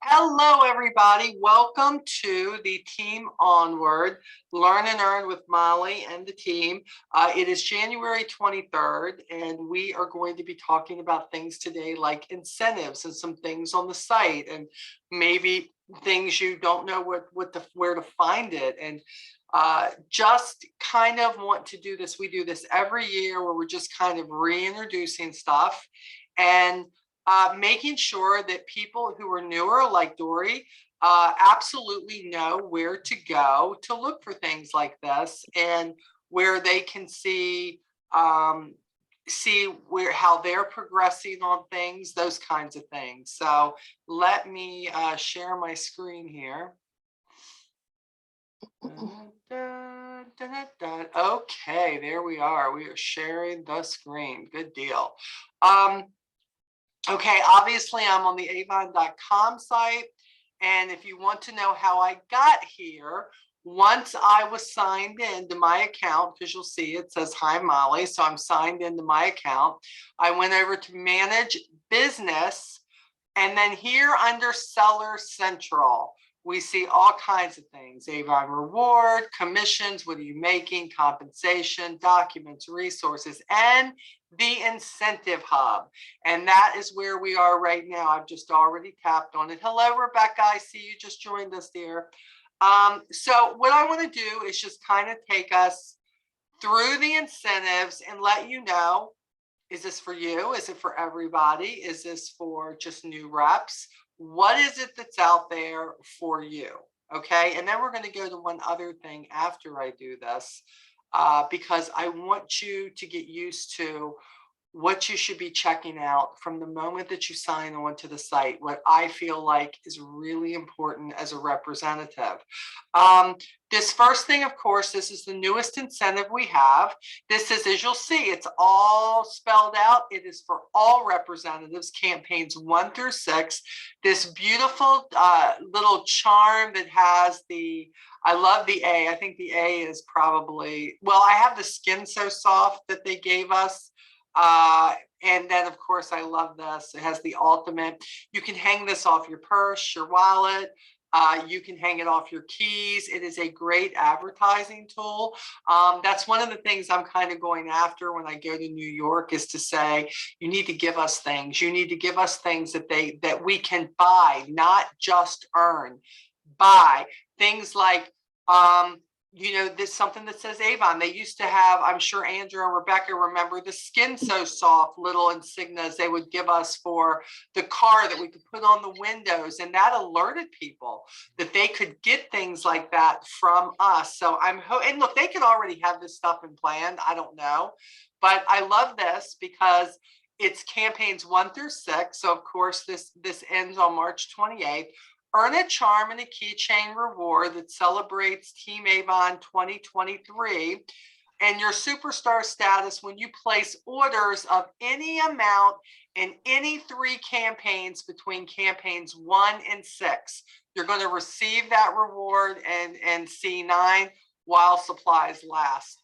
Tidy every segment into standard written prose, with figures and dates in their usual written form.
Hello, everybody. Welcome to the Team Onward, Learn and Earn with Molly and the team. It is January 23rd, and we are going to be talking about things today like incentives and some things on the site, and maybe things you don't know where to find it. And just kind of want to do this. We do this every year where we're just kind of reintroducing stuff. And making sure that people who are newer, like Dory, absolutely know where to go to look for things like this, and where they can see how they're progressing on things, those kinds of things. So let me share my screen here. Okay, there we are. We are sharing the screen. Good deal. Okay, obviously I'm on the avon.com site. And if you want to know how I got here, once I was signed into my account, because you'll see it says, "Hi, Molly." So I'm signed into my account. I went over to Manage Business. And then here under Seller Central, we see all kinds of things: Avon Reward, commissions, what are you making, compensation, documents, resources, and the Incentive Hub. And that is where we are right now. I've just already tapped on it. Hello, Rebecca. I see you just joined us there. So what I want to do is just kind of take us through the incentives and let you know, is this for you? Is it for everybody? Is this for just new reps? What is it that's out there for you? Okay. And then we're going to go to one other thing after I do this, because I want you to get used to what you should be checking out from the moment that you sign on to the site, what I feel like is really important as a representative. This first thing, of course, this is the newest incentive we have. This is, as you'll see, it's all spelled out. It is for all representatives, campaigns 1 through 6. This beautiful little charm that has I love the A. I think the A is probably, well, I have the Skin So Soft that they gave us. And then, of course, I love this. It has the ultimate. You can hang this off your purse, your wallet. You can hang it off your keys. It is a great advertising tool. That's one of the things I'm kind of going after when I go to New York, is to say, you need to give us things. You need to give us things that we can buy, not just earn. Buy things like, there's something that says Avon. They used to have, I'm sure Andrew and Rebecca remember, the Skin So Soft little insignias they would give us for the car that we could put on the windows. And that alerted people that they could get things like that from us. So and look, they could already have this stuff in plan. I don't know. But I love this because it's campaigns 1 through 6. So, of course, this ends on March 28th. Earn a charm and a keychain reward that celebrates Team Avon 2023 and your superstar status when you place orders of any amount in any 3 campaigns between campaigns 1 and 6. You're going to receive that reward and C9 while supplies last.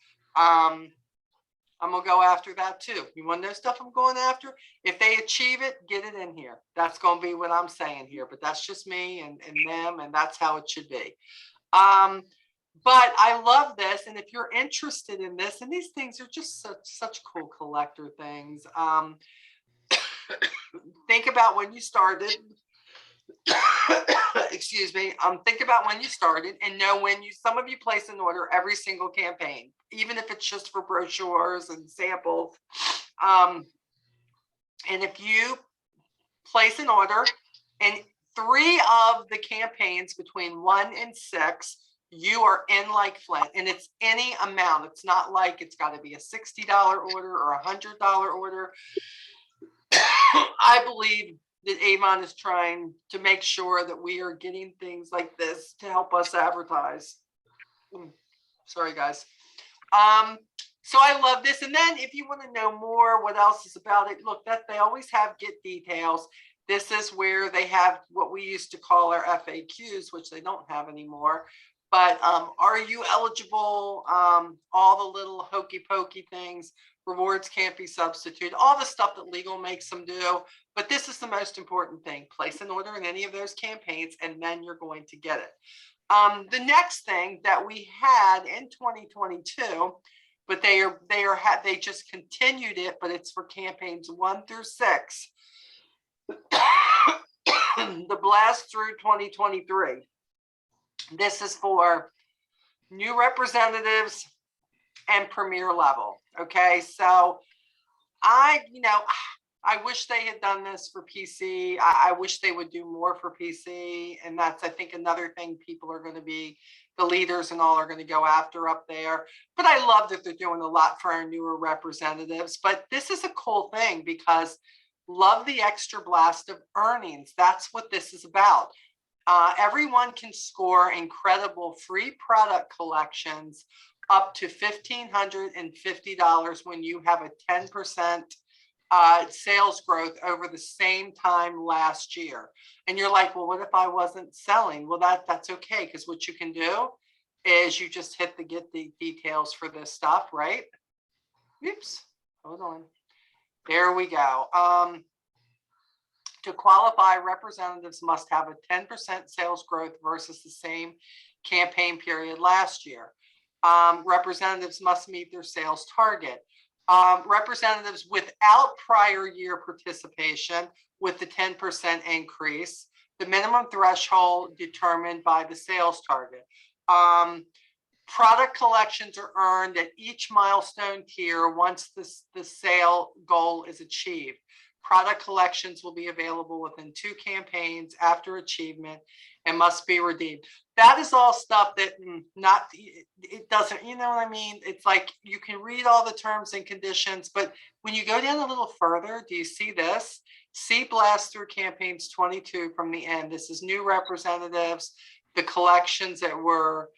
I'm going to go after that too. You want to know stuff I'm going after? If they achieve it, get it in here. That's going to be what I'm saying here, but that's just me and them, and that's how it should be. But I love this. And if you're interested in this, and these things are just such cool collector things. Think about when you started. Excuse me. Think about when you started, and know some of you place an order every single campaign, even if it's just for brochures and samples. And if you place an order in 3 of the campaigns between 1 and 6, you are in like Flint, and it's any amount. It's not like it's got to be a $60 order or a $100 order. I believe that Avon is trying to make sure that we are getting things like this to help us advertise. Sorry, guys. So I love this. And then if you want to know more, what else is about it, look, that they always have get details. This is where they have what we used to call our FAQs, which they don't have anymore. But are you eligible? All the little hokey pokey things, rewards can't be substituted, all the stuff that legal makes them do. But this is the most important thing. Place an order in any of those campaigns, and then you're going to get it. The next thing that we had in 2022, but they just continued it, but it's for campaigns 1 through 6. The blast through 2023. This is for new representatives and premier level. Okay, so I wish they had done this for PC. I wish they would do more for PC. And that's, I think, another thing people are going to be, the leaders and all are going to go after up there. But I love that they're doing a lot for our newer representatives. But this is a cool thing because love the extra blast of earnings. That's what this is about. Everyone can score incredible free product collections up to $1,550 when you have a 10% sales growth over the same time last year. And you're like, well, what if I wasn't selling? Well, that's okay, because what you can do is you just hit the get the details for this stuff, right? Oops, hold on. There we go. To qualify, representatives must have a 10% sales growth versus the same campaign period last year. Representatives must meet their sales target. Representatives without prior year participation with the 10% increase, the minimum threshold determined by the sales target. Product collections are earned at each milestone tier once the sale goal is achieved. Product collections will be available within 2 campaigns after achievement and must be redeemed. That is all stuff that it doesn't, you know what I mean? It's like you can read all the terms and conditions, but when you go down a little further, do you see this? See blast through campaigns 22 from the end. This is new representatives, the collections that were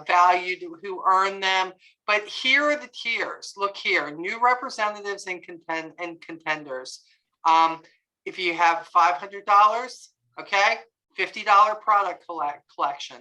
valued, who earned them. But here are the tiers. Look here, new representatives and contenders. If you have $500, okay, $50 product collection,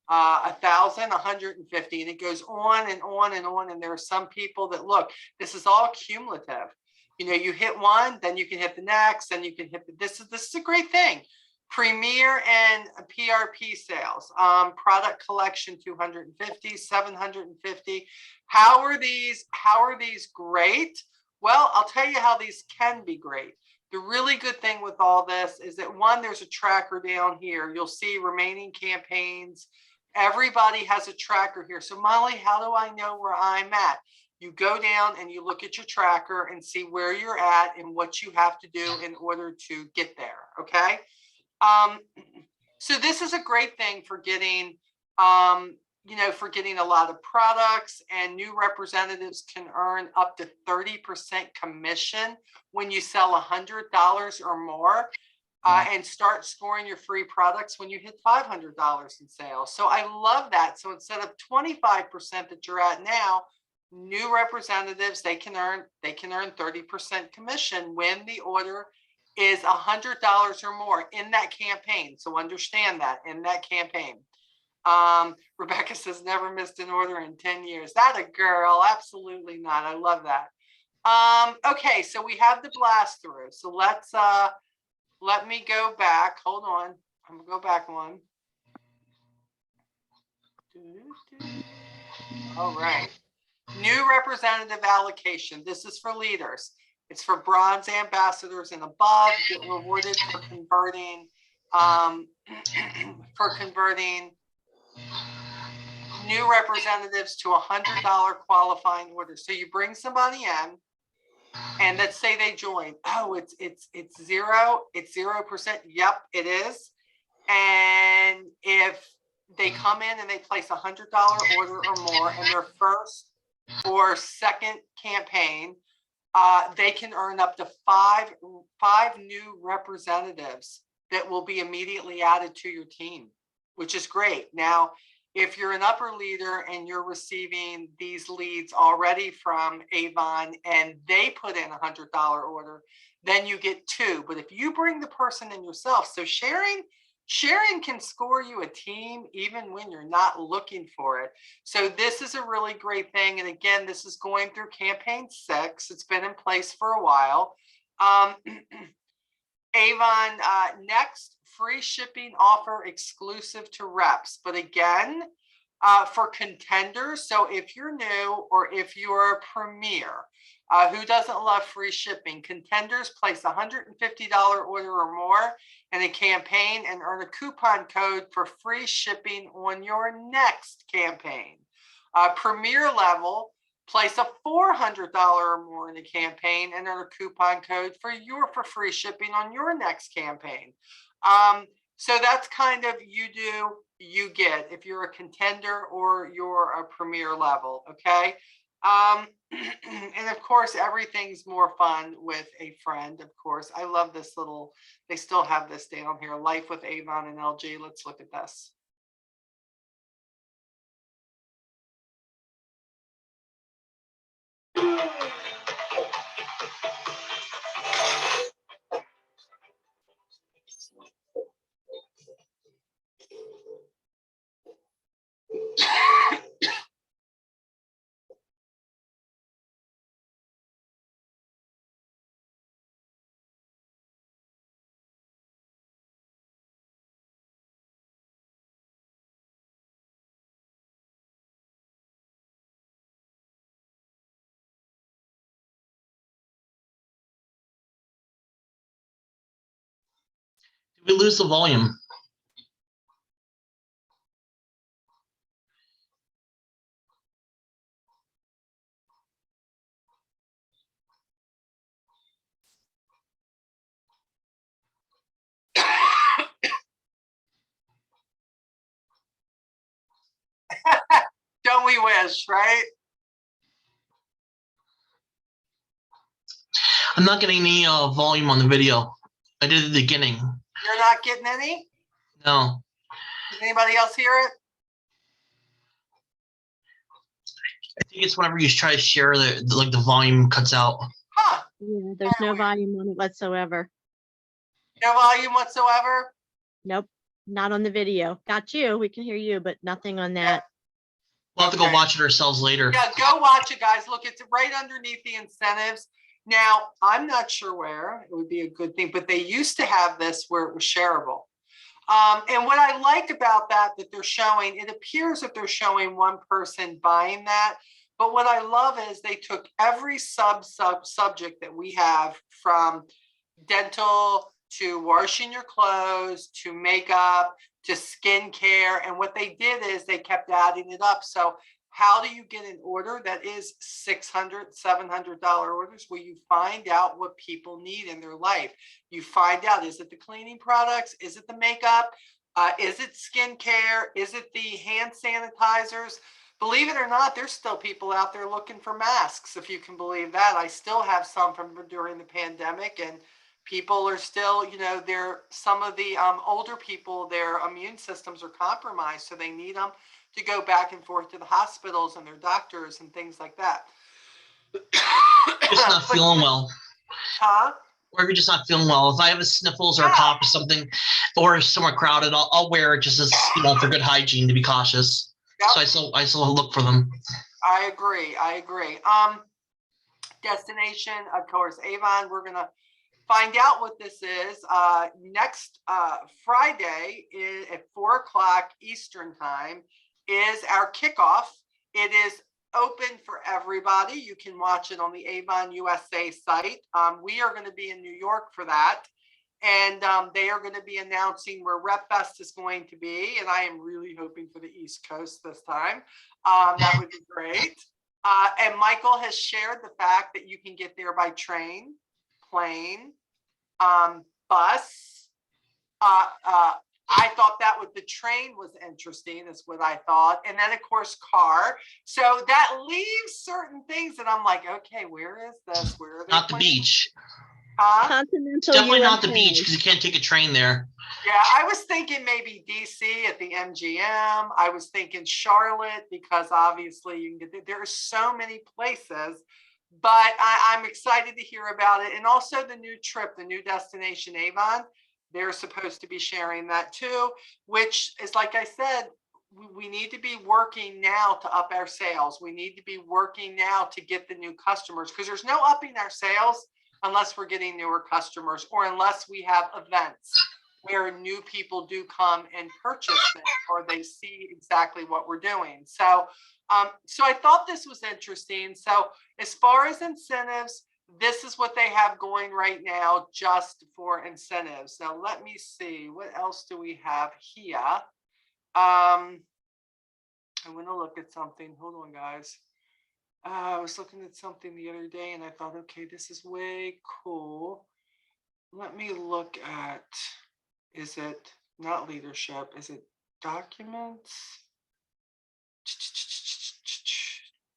1,000, 150, and it goes on and on and on. And there are some people that, look, this is all cumulative. You know, you hit one, then you can hit the next, then you can hit this is a great thing. Premier and PRP sales, product collection 250, 750. How are these great? Well, I'll tell you how these can be great. The really good thing with all this is that, one, there's a tracker down here. You'll see remaining campaigns. Everybody has a tracker here. So Molly, how do I know where I'm at? You go down and you look at your tracker and see where you're at and what you have to do in order to get there. Okay. So this is a great thing for getting, for getting a lot of products, and new representatives can earn up to 30% commission when you sell $100 or more, and start scoring your free products when you hit $500 in sales. So I love that. So instead of 25% that you're at now, new representatives, they can earn 30% commission when the order is $100 or more in that campaign. So understand that, in that campaign. Rebecca says never missed an order in 10 years. That a girl? Absolutely not. I love that. Okay, so we have the blast through. So let me go back. Hold on. I'm gonna go back one. All right. New representative allocation. This is for leaders. It's for bronze ambassadors and above, get rewarded for converting new representatives to $100 qualifying orders. So you bring somebody in, and let's say they join. Oh, it's 0%. Yep, it is. And if they come in and they place a $100 order or more in their first or second campaign, they can earn up to five new representatives that will be immediately added to your team, which is great. Now, if you're an upper leader and you're receiving these leads already from Avon and they put in a $100 order, then you get 2. But if you bring the person in yourself, so sharing sharing can score you a team even when you're not looking for it. So this is a really great thing. And again, this is going through campaign 6. It's been in place for a while. Avon, next, free shipping offer exclusive to reps. But again, for contenders, so if you're new or if you're a premier, who doesn't love free shipping? Contenders place a $150 order or more in a campaign and earn a coupon code for free shipping on your next campaign. Premier level, place a $400 or more in a campaign and earn a coupon code for free shipping on your next campaign. So that's kind of you do, you get if you're a contender or you're a premier level, okay? And of course, everything's more fun with a friend, of course. I love this little, they still have this down here, Life with Avon and LG. Let's look at this. We lose the volume. Don't we wish, right? I'm not getting any volume on the video. I did at the beginning. You're not getting any? No. Does anybody else hear it? I think it's whenever you try to share the volume cuts out. Huh. Yeah, there's no volume on it whatsoever. No volume whatsoever? Nope, not on the video. Got you. We can hear you, but nothing on that. We'll have to go watch it ourselves later. Yeah, go watch it, guys. Look, it's right underneath the incentives. Now, I'm not sure where. It would be a good thing, but they used to have this where it was shareable. And what I like about that they're showing, it appears that they're showing one person buying that. But what I love is they took every subject that we have, from dental to washing your clothes to makeup to skincare. And what they did is they kept adding it up. So how do you get an order that is $600, $700 orders? Well, you find out what people need in their life. You find out, is it the cleaning products? Is it the makeup? Is it skincare? Is it the hand sanitizers? Believe it or not, there's still people out there looking for masks, if you can believe that. I still have some from during the pandemic, and people are still, some of the older people, their immune systems are compromised, so they need them to go back and forth to the hospitals and their doctors and things like that. Just not feeling well. Huh? Or if you're just not feeling well. If I have a sniffles or a cough or something, or somewhere crowded, I'll wear it just as, for good hygiene, to be cautious. Yep. So I still look for them. I agree. Destination, of course, Avon. We're gonna find out what this is next Friday at 4:00 Eastern time is our kickoff. It is open for everybody. You can watch it on the Avon USA site. We are going to be in New York for that. And they are going to be announcing where RepFest is going to be. And I am really hoping for the East Coast this time. That would be great. And Michael has shared the fact that you can get there by train, plane, bus. I thought that with the train was interesting, is what I thought. And then, of course, car. So that leaves certain things that I'm like, okay, where is this? Where are they? Not the beach. Continental Definitely USA. not the beach, because you can't take a train there. Yeah, I was thinking maybe DC at the MGM. I was thinking Charlotte, because obviously you can get there are so many places. But I'm excited to hear about it. And also the new trip, the new destination Avon. they're supposed to be sharing that too, which is, like I said, we need to be working now to up our sales. We need to be working now to get the new customers, because there's no upping our sales unless we're getting newer customers, or unless we have events where new people do come and purchase things, or they see exactly what we're doing. So, so I thought this was interesting. So as far as incentives, this is what they have going right now, just for incentives. Now, let me see, what else do we have here? I want to look at something. Hold on, guys. I was looking at something the other day and I thought, okay, this is way cool. Let me look at, is it not leadership? Is it documents?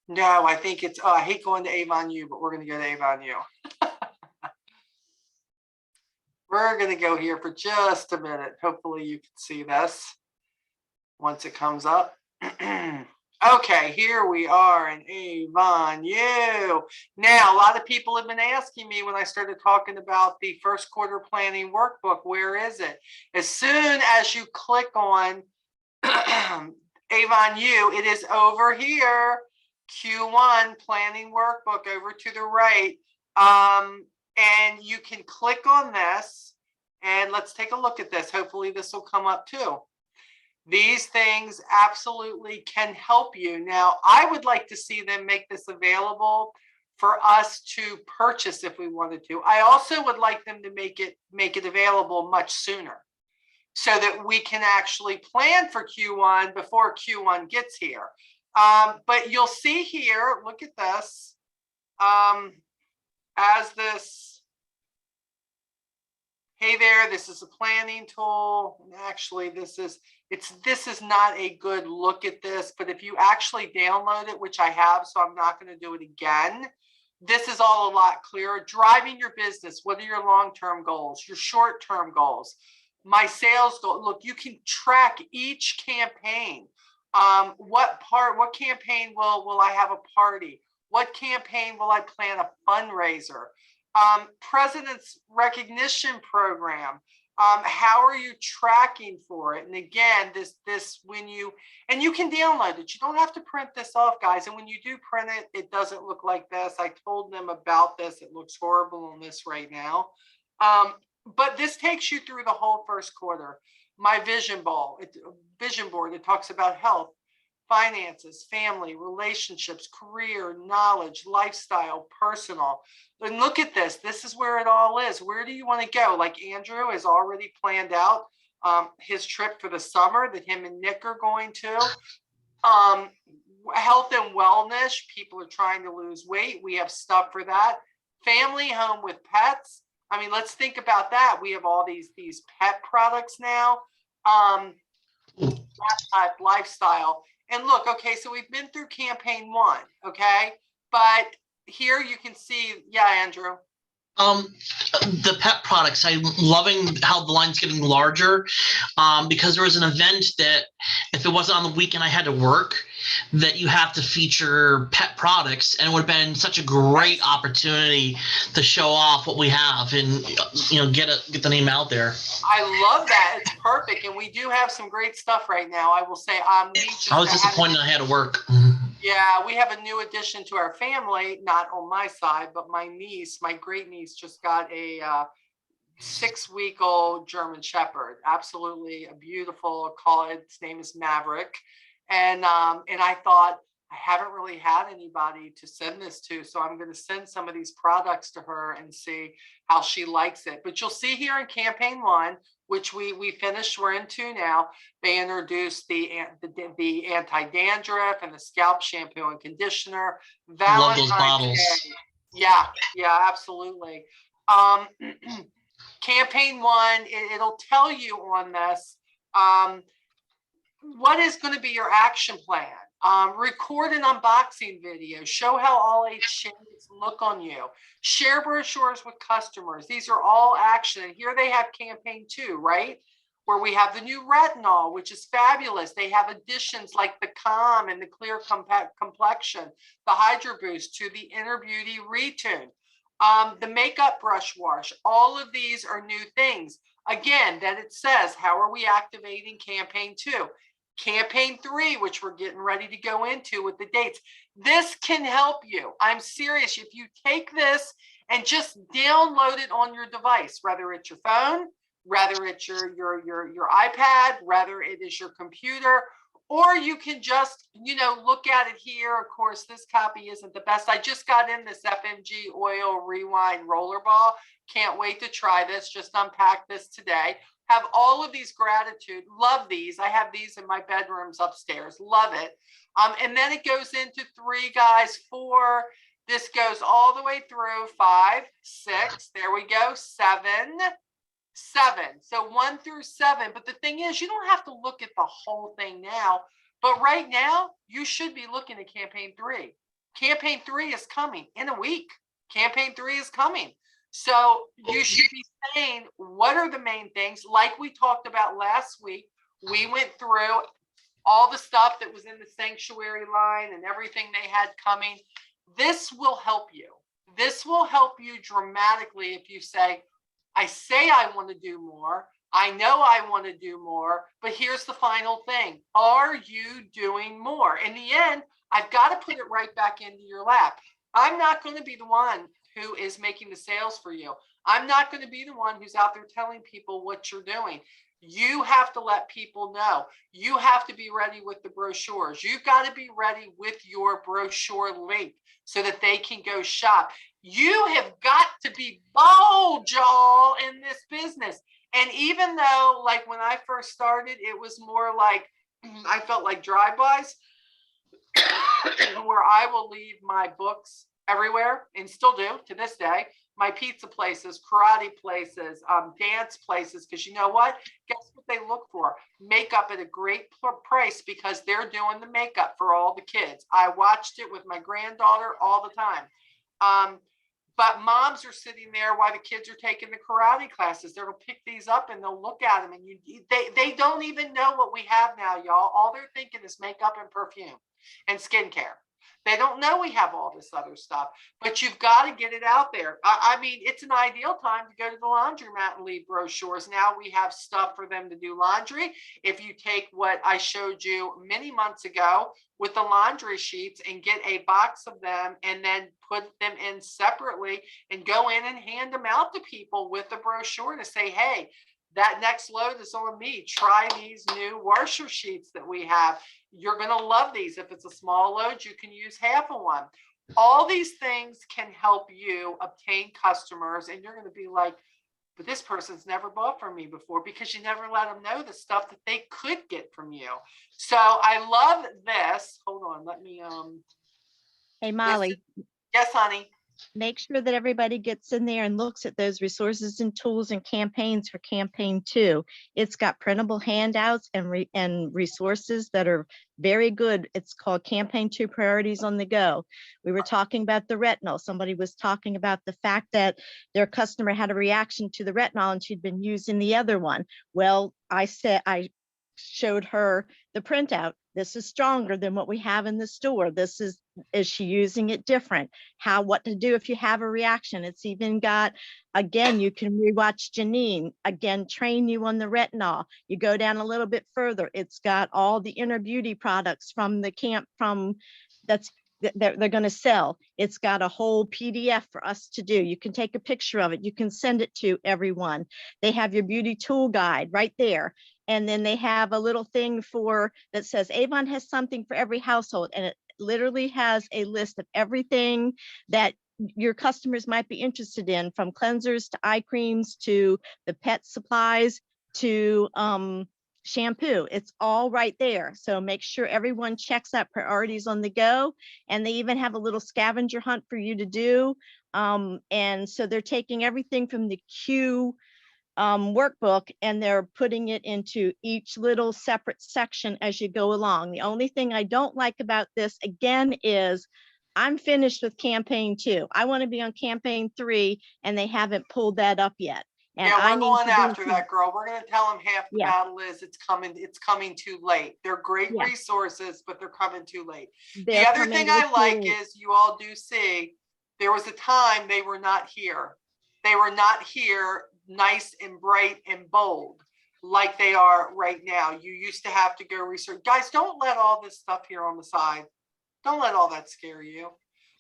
No, I think it's, oh, I hate going to Avon U, but we're going to go to Avon U. We're going to go here for just a minute. Hopefully you can see this once it comes up. Okay, here we are in Avon U. Now, a lot of people have been asking me when I started talking about the first quarter planning workbook, where is it? As soon as you click on Avon U, it is over here, Q1 planning workbook over to the right. And you can click on this and let's take a look at this. Hopefully this will come up too. These things absolutely can help you. Now, I would like to see them make this available for us to purchase if we wanted to. I also would like them to make it available much sooner, so that we can actually plan for Q1 before Q1 gets here. But you'll see here, look at this, as this, hey there, this is a planning tool. Actually, this is not a good look at this, but if you actually download it, which I have, so I'm not going to do it again, this is all a lot clearer. Driving your business, what are your long-term goals, your short-term goals, my sales goal. Look, you can track each campaign. What campaign will I have a party? What campaign will I plan a fundraiser? President's recognition program. How are you tracking for it? And again, and you can download it. You don't have to print this off, guys. And when you do print it, it doesn't look like this. I told them about this. It looks horrible on this right now. But this takes you through the whole first quarter. My vision board, it talks about health, finances, family, relationships, career, knowledge, lifestyle, personal. And look at this. This is where it all is. Where do you want to go? Like Andrew has already planned out his trip for the summer that him and Nick are going to. Health and wellness. People are trying to lose weight. We have stuff for that. Family, home with pets. I mean, let's think about that. We have all these pet products now. That type lifestyle. And look, okay, so we've been through campaign 1, okay? But here you can see, yeah, Andrew. The pet products, I'm loving how the line's getting larger, because there was an event that if it wasn't on the weekend I had to work, that you have to feature pet products, and it would have been such a great opportunity to show off what we have and get the name out there. I love that. It's perfect, and we do have some great stuff right now. I will say, I was disappointed I had to work. Yeah, we have a new addition to our family, not on my side, but my niece, my great niece, just got a 6-week-old German Shepherd. Absolutely a beautiful, its name is Maverick. And I thought, I haven't really had anybody to send this to, so I'm going to send some of these products to her and see how she likes it. But you'll see here in campaign 1, which we finished, we're in 2 now, they introduced the anti-dandruff and the scalp shampoo and conditioner. Love those bottles. Yeah, absolutely. Campaign 1, it'll tell you on this what is going to be your action plan. Record an unboxing video. Show how all 8 shades look on you. Share brochures with customers. These are all action. And here they have campaign 2, right? Where we have the new retinol, which is fabulous. They have additions like the Calm and the Clear Complexion, the Hydro Boost to the Inner Beauty Retune, the Makeup Brush Wash. All of these are new things. Again, then it says, how are we activating campaign 2? Campaign 3, which we're getting ready to go into with the dates. This can help you. I'm serious. If you take this and just download it on your device, whether it's your phone, whether it's your iPad, whether it is your computer, or you can just, look at it here. Of course, this copy isn't the best. I just got in this FMG Oil Rewind Rollerball. Can't wait to try this. Just unpack this today. Have all of these gratitude. Love these. I have these in my bedrooms upstairs. Love it. And then it goes into 3, guys, 4. This goes all the way through 5, 6. There we go. 7. So 1 through 7. But the thing is, you don't have to look at the whole thing now. But right now, you should be looking at campaign 3. Campaign 3 is coming in a week. Campaign 3 is coming. So you should be saying, what are the main things? Like we talked about last week, we went through all the stuff that was in the sanctuary line and everything they had coming. This will help you. This will help you dramatically if you say, I want to do more. I know I want to do more, but here's the final thing. Are you doing more? In the end, I've got to put it right back into your lap. I'm not going to be the one who is making the sales for you. I'm not going to be the one who's out there telling people what you're doing. You have to let people know. You have to be ready with the brochures. You've got to be ready with your brochure link so that they can go shop. You have got to be bold, y'all, in this business. And even though, like when I first started, it was more like, I felt like drive-bys, where I will leave my books everywhere, and still do to this day, my pizza places, karate places, dance places, because you know what? Guess what they look for? Makeup at a great price, because they're doing the makeup for all the kids. I watched it with my granddaughter all the time. But moms are sitting there while the kids are taking the karate classes. They'll pick these up and they'll look at them, and they don't even know what we have now, y'all. All they're thinking is makeup and perfume and skincare. They don't know we have all this other stuff, but you've got to get it out there. I mean, it's an ideal time to go to the laundromat and leave brochures. Now we have stuff for them to do laundry. If you take what I showed you many months ago with the laundry sheets and get a box of them and then put them in separately and go in and hand them out to people with the brochure to say, hey, that next load is on me. Try these new washer sheets that we have. You're going to love these. If it's a small load, you can use half of one. All these things can help you obtain customers, and you're going to be like, but this person's never bought from me before, because you never let them know the stuff that they could get from you. So I love this. Hold on. Let me, Hey, Molly, yes, honey. make sure that everybody gets in there and looks at those resources and tools and campaigns for campaign 2. It's got printable handouts and resources that are very good. It's called campaign 2 priorities on the go. We were talking about the retinol. Somebody was talking about the fact that their customer had a reaction to the retinol and she'd been using the other one. Well, I showed her the printout. This is stronger than what we have in the store. Is she using it different? What to do if you have a reaction? It's even got, again, you can rewatch Janine, again, train you on the retinol. You go down a little bit further. It's got all the inner beauty products from the camp that they're going to sell. It's got a whole PDF for us to do. You can take a picture of it. You can send it to everyone. They have your beauty tool guide right there. And then they have a little thing that says Avon has something for every household. And it literally has a list of everything that your customers might be interested in, from cleansers to eye creams to the pet supplies to shampoo. It's all right there. So make sure everyone checks out priorities on the go. And they even have a little scavenger hunt for you to do. And so they're taking everything from the Q workbook and they're putting it into each little separate section as you go along. The only thing I don't like about this, again, is I'm finished with campaign 2. I want to be on campaign 3, and they haven't pulled that up yet. And yeah, we're going after that, girl. We're going to tell them half the battle is it's coming too late. They're great resources, but they're coming too late. The other thing I like is you all do see there was a time they were not here. They were not here nice and bright and bold like they are right now. You used to have to go research. Guys, don't let all this stuff here on the side. Don't let all that scare you.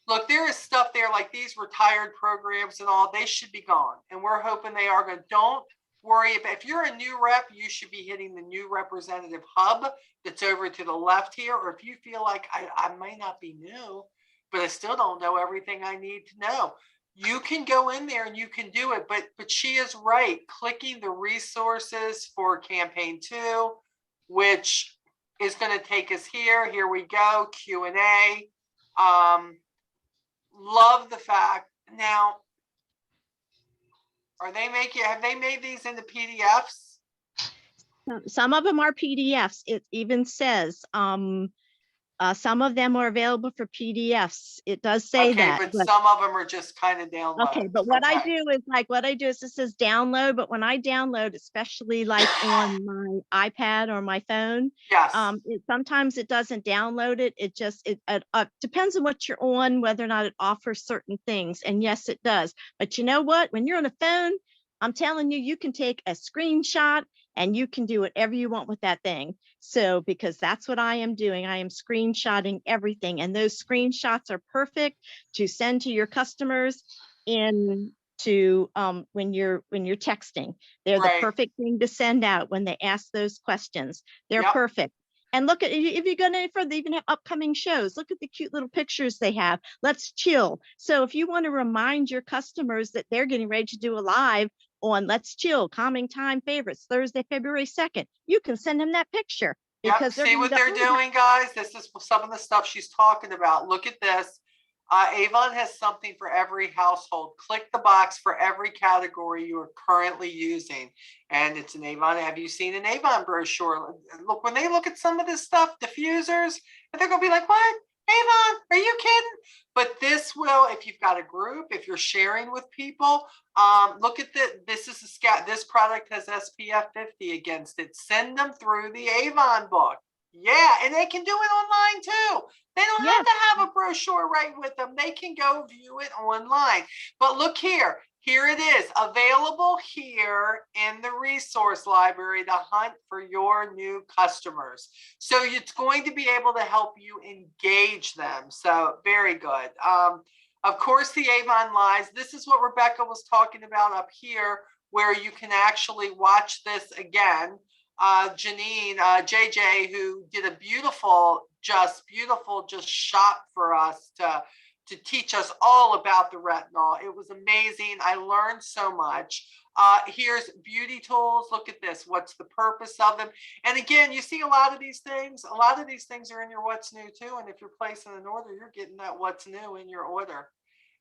Look, there is stuff there like these retired programs and all, they should be gone. And we're hoping they are going to. Don't worry about, if you're a new rep, you should be hitting the new representative hub that's over to the left here. Or if you feel like I might not be new, but I still don't know everything I need to know, you can go in there and you can do it. But she is right. Clicking the resources for campaign 2, which is going to take us here. Here we go. Q&A. Love the fact. Now, have they made these into PDFs? Some of them are PDFs. It even says, some of them are available for PDFs. It does say Okay, that. but some of them are just kind of download. Okay, but what I do is it says download, but when I download, especially like on my iPad or my phone, Yes. Sometimes it doesn't download it. It just, depends on what you're on, whether or not it offers certain things. And yes, it does. But you know what? When you're on a phone, I'm telling you, you can take a screenshot and you can do whatever you want with that thing. So, because that's what I am doing. I am screenshotting everything. And those screenshots are perfect to send to your customers when you're texting. They're the perfect thing to send out when they ask those questions. They're perfect. And look at, if you're going to, they even have upcoming shows, look at the cute little pictures they have. Let's chill. So if you want to remind your customers that they're getting ready to do a live on Let's Chill, Calming Time Favorites, Thursday, February 2nd, you can send them that picture. Because see what they're doing, guys? This is some of the stuff she's talking about. Look at this. Avon has something for every household. Click the box for every category you are currently using. And it's an Avon. Have you seen an Avon brochure? Look, when they look at some of this stuff, diffusers, they're going to be like, what? Avon, are you kidding? But this will, if you've got a group, if you're sharing with people, look at this product has SPF 50 against it. Send them through the Avon book. Yeah, and they can do it online too. They don't have to have a brochure right with them. They can go view it online. But look here. Here it is, available here in the resource library to hunt for your new customers. So it's going to be able to help you engage them. So very good. Of course, the Avon Lives. This is what Rebecca was talking about up here, where you can actually watch this again. Janine, JJ, who did a beautiful shot for us to teach us all about the retinol. It was amazing. I learned so much. Here's beauty tools. Look at this. What's the purpose of them? And again, you see a lot of these things are in your what's new too. And if you're placing an order, you're getting that what's new in your order.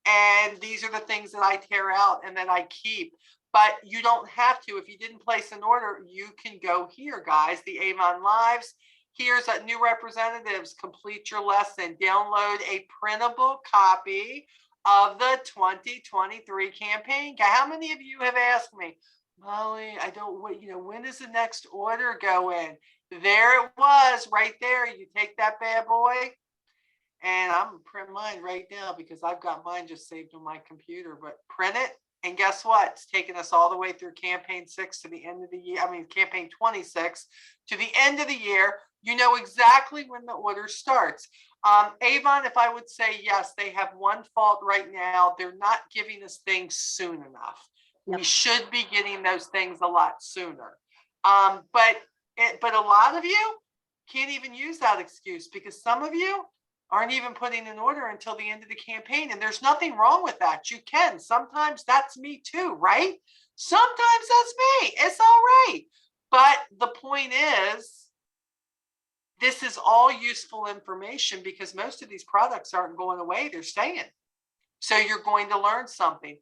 And these are the things that I tear out and that I keep. But you don't have to. If you didn't place an order, you can go here, guys. The Avon Lives. Here's a new representatives. Complete your lesson. Download a printable copy of the 2023 campaign. How many of you have asked me, Molly, when does the next order go in? There it was right there. You take that bad boy. And I'm going to print mine right now because I've got mine just saved on my computer. But print it. And guess what? It's taken us all the way through campaign 6 to the end of the year. Campaign 26 to the end of the year. You know exactly when the order starts. Avon, if I would say yes, they have one fault right now. They're not giving us things soon enough. Yep. We should be getting those things a lot sooner. But a lot of you can't even use that excuse because some of you aren't even putting an order until the end of the campaign. And there's nothing wrong with that. You can. Sometimes that's me too, right? Sometimes that's me. It's all right. But the point is, this is all useful information because most of these products aren't going away. They're staying. So you're going to learn something.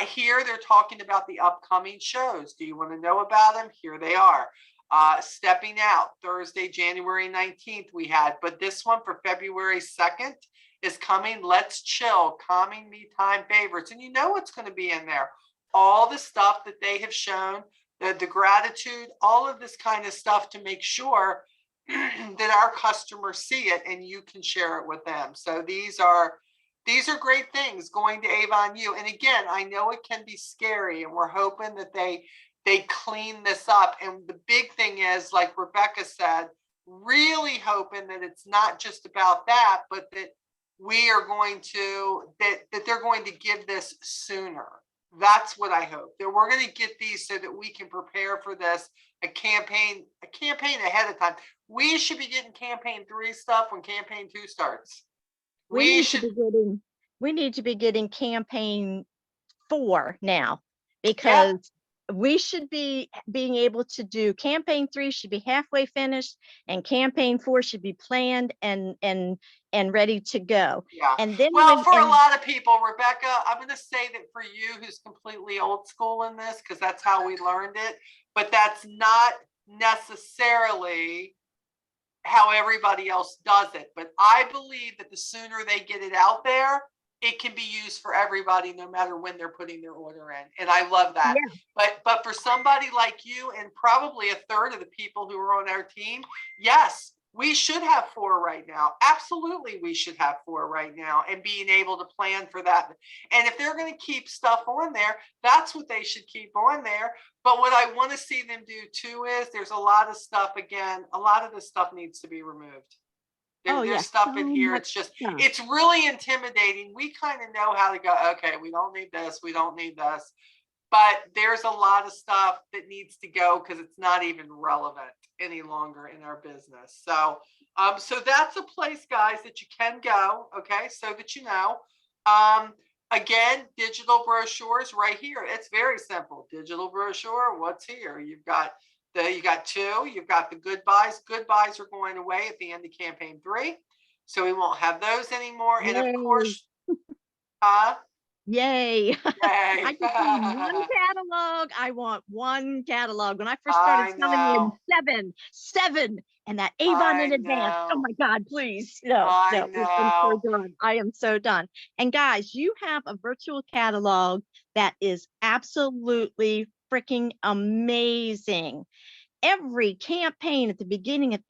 Here, they're talking about the upcoming shows. Do you want to know about them? Here they are. Stepping Out, Thursday, January 19th we had, but this one for February 2nd is coming. Let's Chill, Calming Me Time Favorites. And you know what's going to be in there. All the stuff that they have shown, the gratitude, all of this kind of stuff to make sure that our customers see it and you can share it with them. So these are these are great things going to Avon U. And again, I know it can be scary, and we're hoping that they clean this up. And the big thing is, like Rebecca said, really hoping that it's not just about that, but that we are going to, that they're going to give this sooner. That's what I hope, that we're going to get these so that we can prepare for this, a campaign ahead of time. We should be getting campaign 3 stuff when campaign 2 starts. We need to be getting campaign 4 now, because we should be being able to do campaign 3 should be halfway finished, and campaign 4 should be planned and ready to go. Yeah. And then well, for a lot of people, Rebecca, I'm going to say that for you, who's completely old school in this, because that's how we learned it, but that's not necessarily how everybody else does it. But I believe that the sooner they get it out there, it can be used for everybody, no matter when they're putting their order in. And I love that. Yeah. But for somebody like you, and probably a third of the people who are on our team, yes, we should have 4 right now. Absolutely, we should have 4 right now, and being able to plan for that. And if they're going to keep stuff on there, that's what they should keep on there. But what I want to see them do too is, there's a lot of stuff, again, a lot of this stuff needs to be removed. There's stuff in here. It's just, it's really intimidating. We kind of know how to go, okay, we don't need this, we don't need this. But there's a lot of stuff that needs to go, because it's not even relevant any longer in our business. So, so that's a place, guys, that you can go, okay, so that you know. Again, digital brochures right here. It's very simple. Digital brochure, what's here? You got 2, you've got the goodbyes. Goodbyes are going away at the end of campaign 3. So we won't have those anymore. Yay. And of course, yay. I just want one catalog. I want one catalog. When I first started selling in 7, and that Avon in advance. Oh my God, please. No, I'm so done. I am so done. And guys, you have a virtual catalog that is absolutely freaking amazing. Every campaign, at the beginning of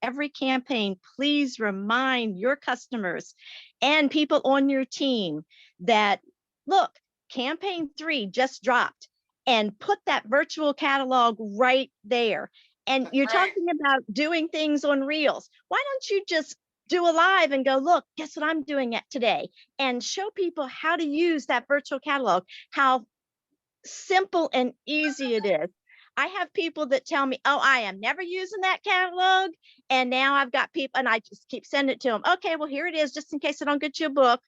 every campaign, please remind your customers and people on your team that, look, campaign 3 just dropped, and put that virtual catalog right there. And you're talking about doing things on Reels. Why don't you just do a live and go, look, guess what I'm doing today, and show people how to use that virtual catalog, how simple and easy it is. I have people that tell me, oh, I am never using that catalog. And now I've got people, and I just keep sending it to them. Okay, well, here it is, just in case I don't get you a book,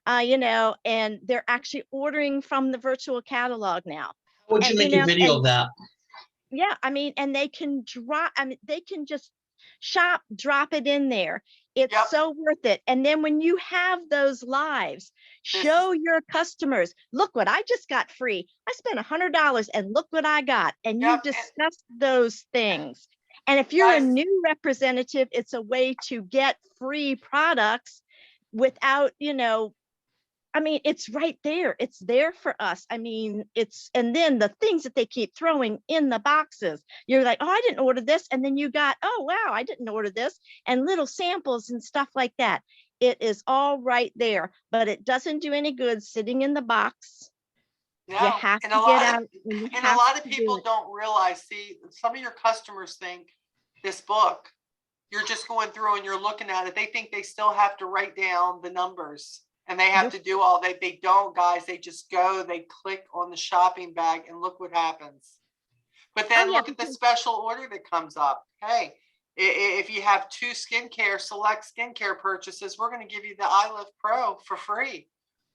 and they're actually ordering from the virtual catalog now. Would you make a video of that? Yeah, I mean, and they can they can just drop it in there. It's so worth it. And then when you have those lives, show your customers, look what I just got free. I spent $100 and look what I got. And you discuss those things. And if you're a new representative, it's a way to get free products without, I mean, it's right there. It's there for us. I mean, and then the things that they keep throwing in the boxes, you're like, oh, I didn't order this. And then you got, oh, wow, I didn't order this, and little samples and stuff like that. It is all right there, but it doesn't do any good sitting in the box. No. You have to get out. And a lot of people don't realize, see, some of your customers think this book, you're just going through and you're looking at it. They think they still have to write down the numbers. And they have to do all that. They don't, guys. They just go, they click on the shopping bag, and look what happens. But then look at the special order that comes up. Hey, if you have 2 select skincare purchases, we're going to give you the iLift Pro for free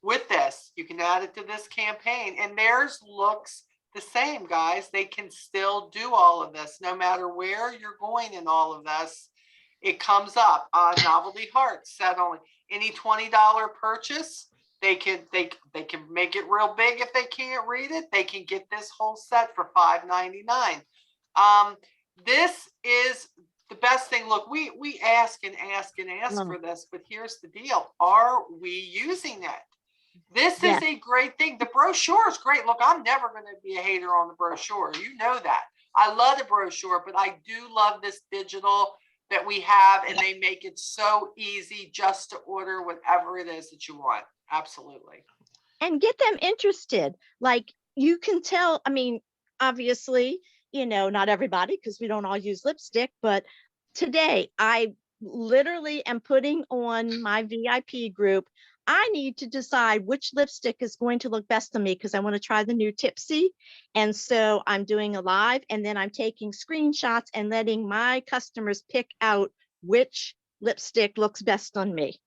with this. You can add it to this campaign, and theirs looks the same, guys. They can still do all of this, no matter where you're going in all of this. It comes up. Novelty hearts set only. Any $20 purchase, they can make it real big. If they can't read it, they can get this whole set for $5.99. This is the best thing. Look, we ask and ask and ask for this, but here's the deal. Are we using it? This is a great thing. The brochure is great. Look, I'm never going to be a hater on the brochure. You know that. I love the brochure, but I do love this digital that we have, and they make it so easy just to order whatever it is that you want. Absolutely. And get them interested. Like, you can tell, I mean, obviously, not everybody, because we don't all use lipstick, but today I literally am putting on my VIP group. I need to decide which lipstick is going to look best on me because I want to try the new Tipsy. And so I'm doing a live, and then I'm taking screenshots and letting my customers pick out which lipstick looks best on me.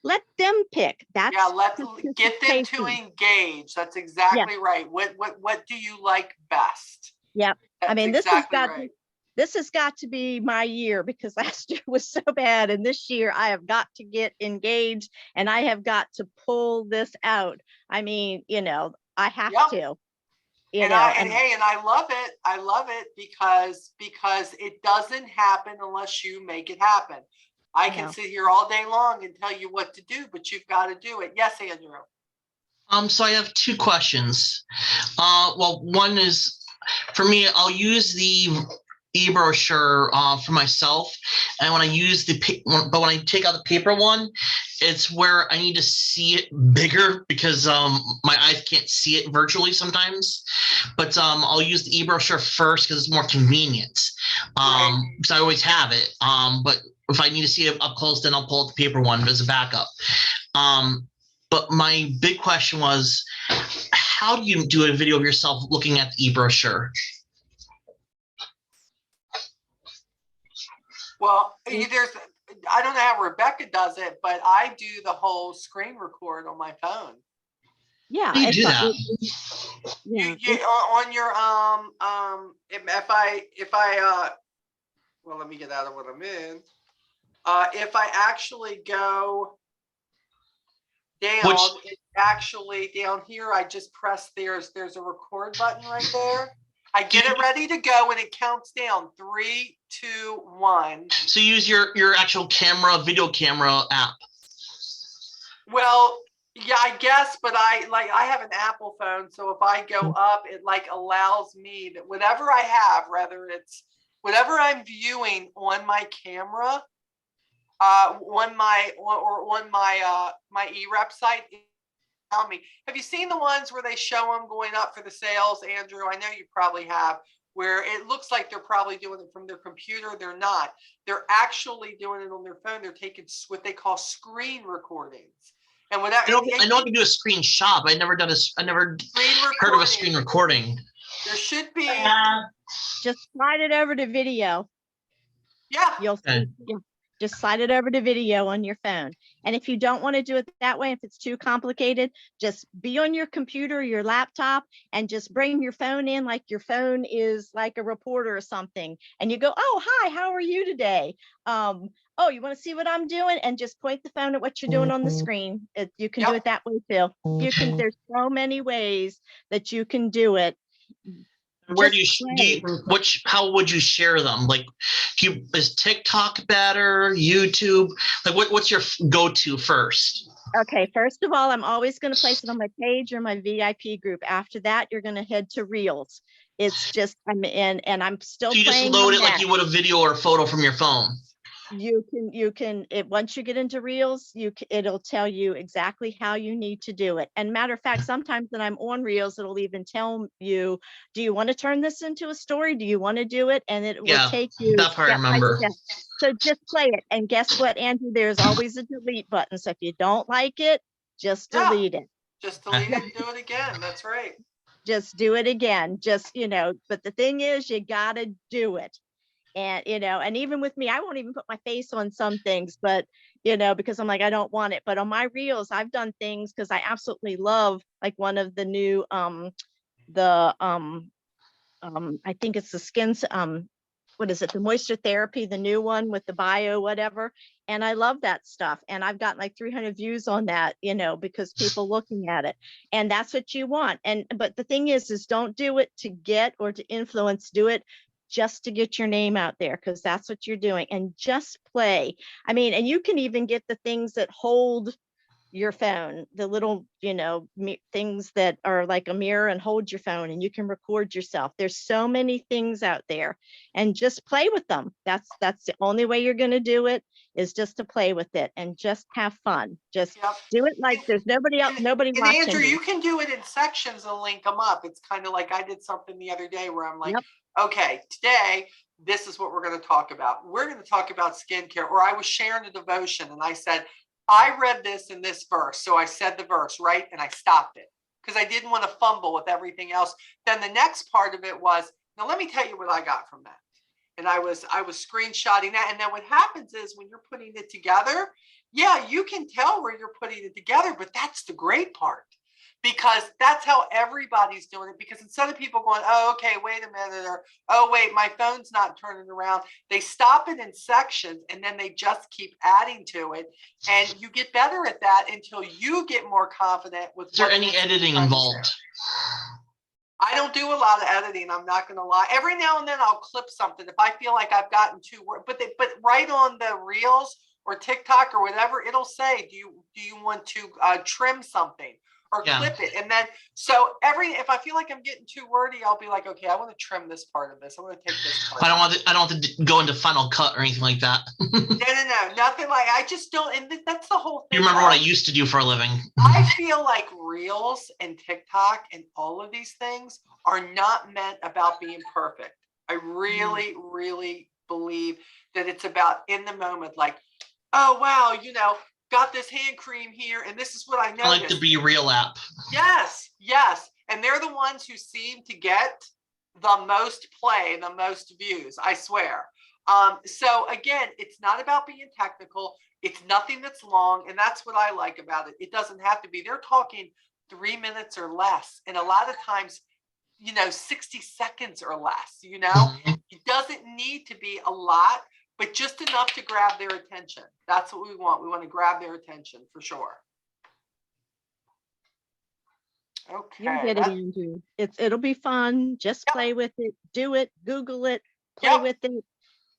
Let them pick. That's Yeah, let's get them to participation. engage. That's exactly right. What do you like best? Yep. That's I mean, exactly right. this has got to be my year, because last year was so bad, and this year I have got to get engaged, and I have got to pull this out. I mean, I have Yep. to. And I love it. I love it because it doesn't happen unless you make it happen. I can sit here all day long and tell you what to do, but you've got to do it. Yes, Andrew. So I have two questions. Well, one is, for me, I'll use the e-brochure for myself, and when I use but when I take out the paper one, it's where I need to see it bigger because my eyes can't see it virtually sometimes. But I'll use the e-brochure first because it's more convenient. Because I always have it. But if I need to see it up close, then I'll pull out the paper one as a backup. But my big question was, how do you do a video of yourself looking at the e-brochure? Well, I don't know how Rebecca does it, but I do the whole screen record on my phone. Yeah. How do you do that? On your if I well, let me get out of what I'm in. If I actually go down, it's actually down here. I just press there's a record button right there. I get it ready to go, and it counts down 3, 2, 1. So you use your actual video camera app. Well, yeah, I guess, but I have an Apple phone, so if I go up, it allows me that whatever I have, whatever I'm viewing on my camera, on my eRep site. Me. Have you seen the ones where they show them going up for the sales, Andrew? I know you probably have, where it looks like they're probably doing it from their computer. They're not. They're actually doing it on their phone. They're taking what they call screen recordings. And whatever. I know I can do a screenshot, but I never heard of a screen recording. There should be. Just slide it over to video. Yeah. You'll see. Yeah. Just slide it over to video on your phone. And if you don't want to do it that way, if it's too complicated, just be on your computer or your laptop and just bring your phone in like your phone is like a reporter or something. And you go, oh, hi, how are you today? Oh, you want to see what I'm doing? And just point the phone at what you're doing on the screen. You can do it that way too. There's so many ways that you can do it. Where how would you share them? Like, is TikTok better? YouTube? Like, what's your go-to first? Okay, first of all, I'm always going to place it on my page or my VIP group. After that, you're going to head to Reels. It's just, I'm in, and I'm still playing. So you just load it like you would a video or a photo from your phone. Once you get into Reels, it'll tell you exactly how you need to do it. And matter of fact, sometimes when I'm on Reels, it'll even tell you, do you want to turn this into a story? Do you want to do it? And it will take you that part I remember. So just play it. And guess what, Andrew? There's always a delete button. So if you don't like it, just delete it. Just delete it and do it again. That's right. Just do it again. But the thing is, you got to do it. And, and even with me, I won't even put my face on some things, but, because I'm like, I don't want it. But on my Reels, I've done things because I absolutely love, like, one of the new, I think it's the skin's, what is it? The moisture therapy, the new one with the bio, whatever. And I love that stuff. And I've gotten like 300 views on that, because people looking at it, and that's what you want. But the thing is don't do it to get or to influence, do it just to get your name out there, because that's what you're doing. And just play. I mean, and you can even get the things that hold your phone, the little, things that are like a mirror and hold your phone and you can record yourself. There's so many things out there, and just play with them. That's the only way you're going to do it, is just to play with it and just have fun. Just Yep. do it like there's nobody else, nobody And watching Andrew, you. you can do it in sections and link them up. It's kind of like I did something the other day where I'm like, Yep. okay, today, this is what we're going to talk about. We're going to talk about skincare. Or I was sharing a devotion and I said, I read this in this verse. So I said the verse, right? And I stopped it because I didn't want to fumble with everything else. Then the next part of it was, now let me tell you what I got from that. And I was screenshotting that. And then what happens is when you're putting it together, yeah, you can tell where you're putting it together, but that's the great part, because that's how everybody's doing it. Because instead of people going, oh, okay, wait a minute, or oh, wait, my phone's not turning around, they stop it in sections and then they just keep adding to it. And you get better at that until you get more confident with. Is there any editing involved? I don't do a lot of editing. I'm not going to lie. Every now and then I'll clip something if I feel like I've gotten too word, but right on the Reels or TikTok or whatever, it'll say, do you want to trim something or clip it? And then, so if I feel like I'm getting too wordy, I'll be like, okay, I want to trim this part of this. I want to take this part. I don't want to go into Final Cut or anything like that. No, nothing like, I just don't. And that's the whole thing. You remember what I used to do for a living? I feel like Reels and TikTok and all of these things are not meant about being perfect. I really, really believe that it's about in the moment, like, oh, wow, got this hand cream here, and this is what I noticed. I like the Be Real app. Yes. And they're the ones who seem to get the most play, the most views, I swear. So again, it's not about being technical. It's nothing that's long. And that's what I like about it. It doesn't have to be. They're talking 3 minutes or less. And a lot of times, 60 seconds or less, It doesn't need to be a lot, but just enough to grab their attention. That's what we want. We want to grab their attention for sure. Okay. You'll get it, Andrew. It'll be fun. Just play with it. Do it. Google it. Play with it.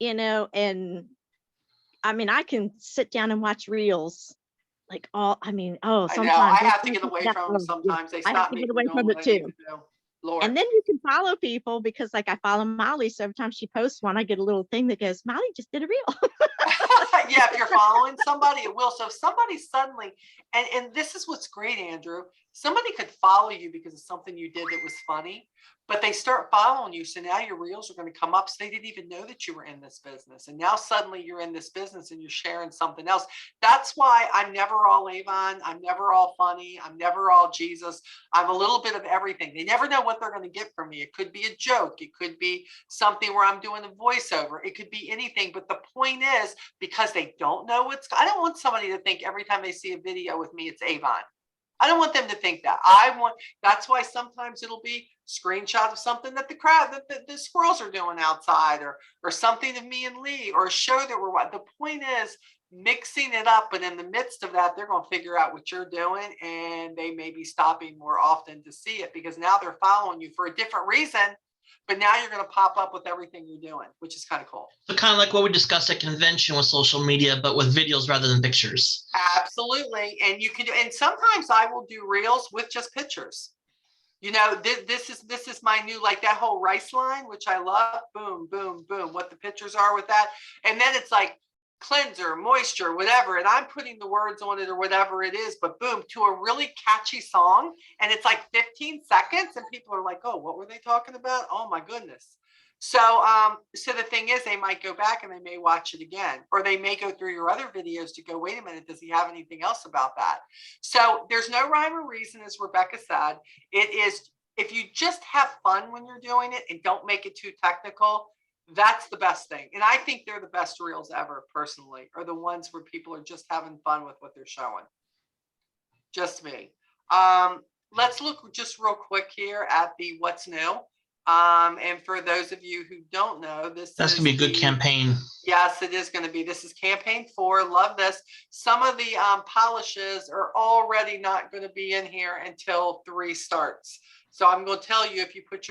And I mean, I can sit down and watch Reels sometimes. I have to get away from them sometimes. They stop me. I have to get away from it too. Lord. And then you can follow people, because I follow Molly. So every time she posts one, I get a little thing that goes, Molly just did a reel. Yeah, if you're following somebody, it will. So if somebody suddenly, and this is what's great, Andrew, somebody could follow you because of something you did that was funny, but they start following you. So now your reels are going to come up. So they didn't even know that you were in this business. And now suddenly you're in this business and you're sharing something else. That's why I'm never all Avon. I'm never all funny. I'm never all Jesus. I'm a little bit of everything. They never know what they're going to get from me. It could be a joke. It could be something where I'm doing a voiceover. It could be anything. But the point is, because they don't know I don't want somebody to think every time they see a video with me, it's Avon. I don't want them to think that. That's why sometimes it'll be screenshots of something that the squirrels are doing outside, or something of me and Lee, or a show that we're watching. The point is mixing it up, but in the midst of that, they're going to figure out what you're doing, and they may be stopping more often to see it, because now they're following you for a different reason. But now you're going to pop up with everything you're doing, which is kind of cool. So kind of like what we discussed at convention with social media, but with videos rather than pictures. Absolutely. And you can do, and sometimes I will do reels with just pictures. This is my new, like that whole rice line, which I love. Boom, boom, boom. What the pictures are with that. And then it's like cleanser, moisture, whatever. And I'm putting the words on it or whatever it is, but boom, to a really catchy song. And it's like 15 seconds. And people are like, oh, what were they talking about? Oh my goodness. So the thing is, they might go back and they may watch it again, or they may go through your other videos to go, wait a minute, does he have anything else about that? So there's no rhyme or reason, as Rebecca said. It is, if you just have fun when you're doing it and don't make it too technical, that's the best thing. And I think they're the best reels ever, personally, are the ones where people are just having fun with what they're showing. Just me. Let's look just real quick here at the what's new. And for those of you who don't know, that's going to be a good campaign. Yes, it is going to be. This is campaign 4. Love this. Some of the polishes are already not going to be in here until 3 starts. So I'm going to tell you, if you put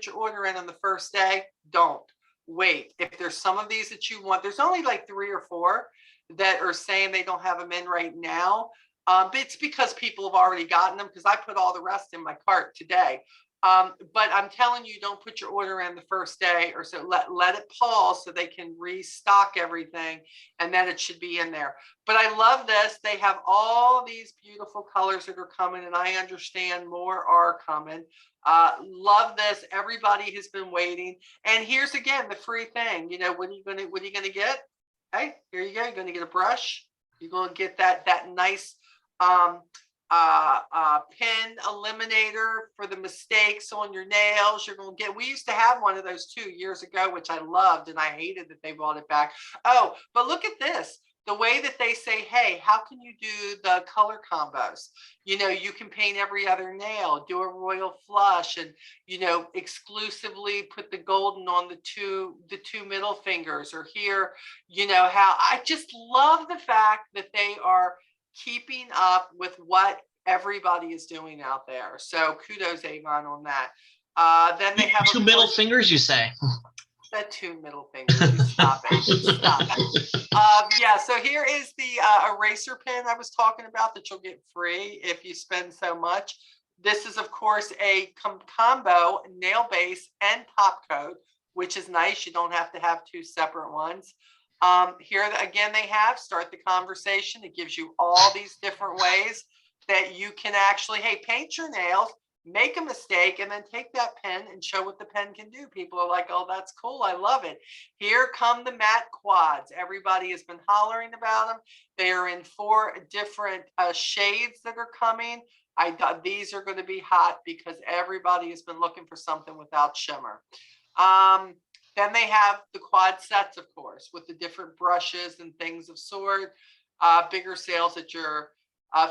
your order in on the first day, don't wait. If there's some of these that you want, there's only like 3 or 4 that are saying they don't have them in right now. It's because people have already gotten them because I put all the rest in my cart today. But I'm telling you, don't put your order in the first day or so. Let it pause so they can restock everything, and then it should be in there. But I love this. They have all these beautiful colors that are coming, and I understand more are coming. Love this. Everybody has been waiting. And here's again the free thing. You know, what are you gonna get? Hey, here you go. You're gonna get a brush. You're gonna get that nice pen eliminator for the mistakes on your nails. You're going to get, we used to have one of those 2 years ago, which I loved, and I hated that they brought it back. Oh, but look at this. The way that they say, hey, how can you do the color combos? You know, you can paint every other nail, do a royal flush, and, you know, exclusively put the golden on the two middle fingers, or here, you know, how I just love the fact that they are keeping up with what everybody is doing out there. So kudos, Avon, on that. Then they have two middle fingers, you say? The 2 middle fingers. You stop it. Stop it. Yeah, so here is the eraser pen I was talking about that you'll get free if you spend so much. This is, of course, a combo nail base and top coat, which is nice. You don't have to have 2 separate ones. Here again, they have start the conversation. It gives you all these different ways that you can actually, hey, paint your nails, make a mistake, and then take that pen and show what the pen can do. People are like, oh, that's cool. I love it. Here come the matte quads. Everybody has been hollering about them. They are in 4 different shades that are coming. I thought these are going to be hot because everybody has been looking for something without shimmer. Then they have the quad sets, of course, with the different brushes and things of sort, bigger sales at your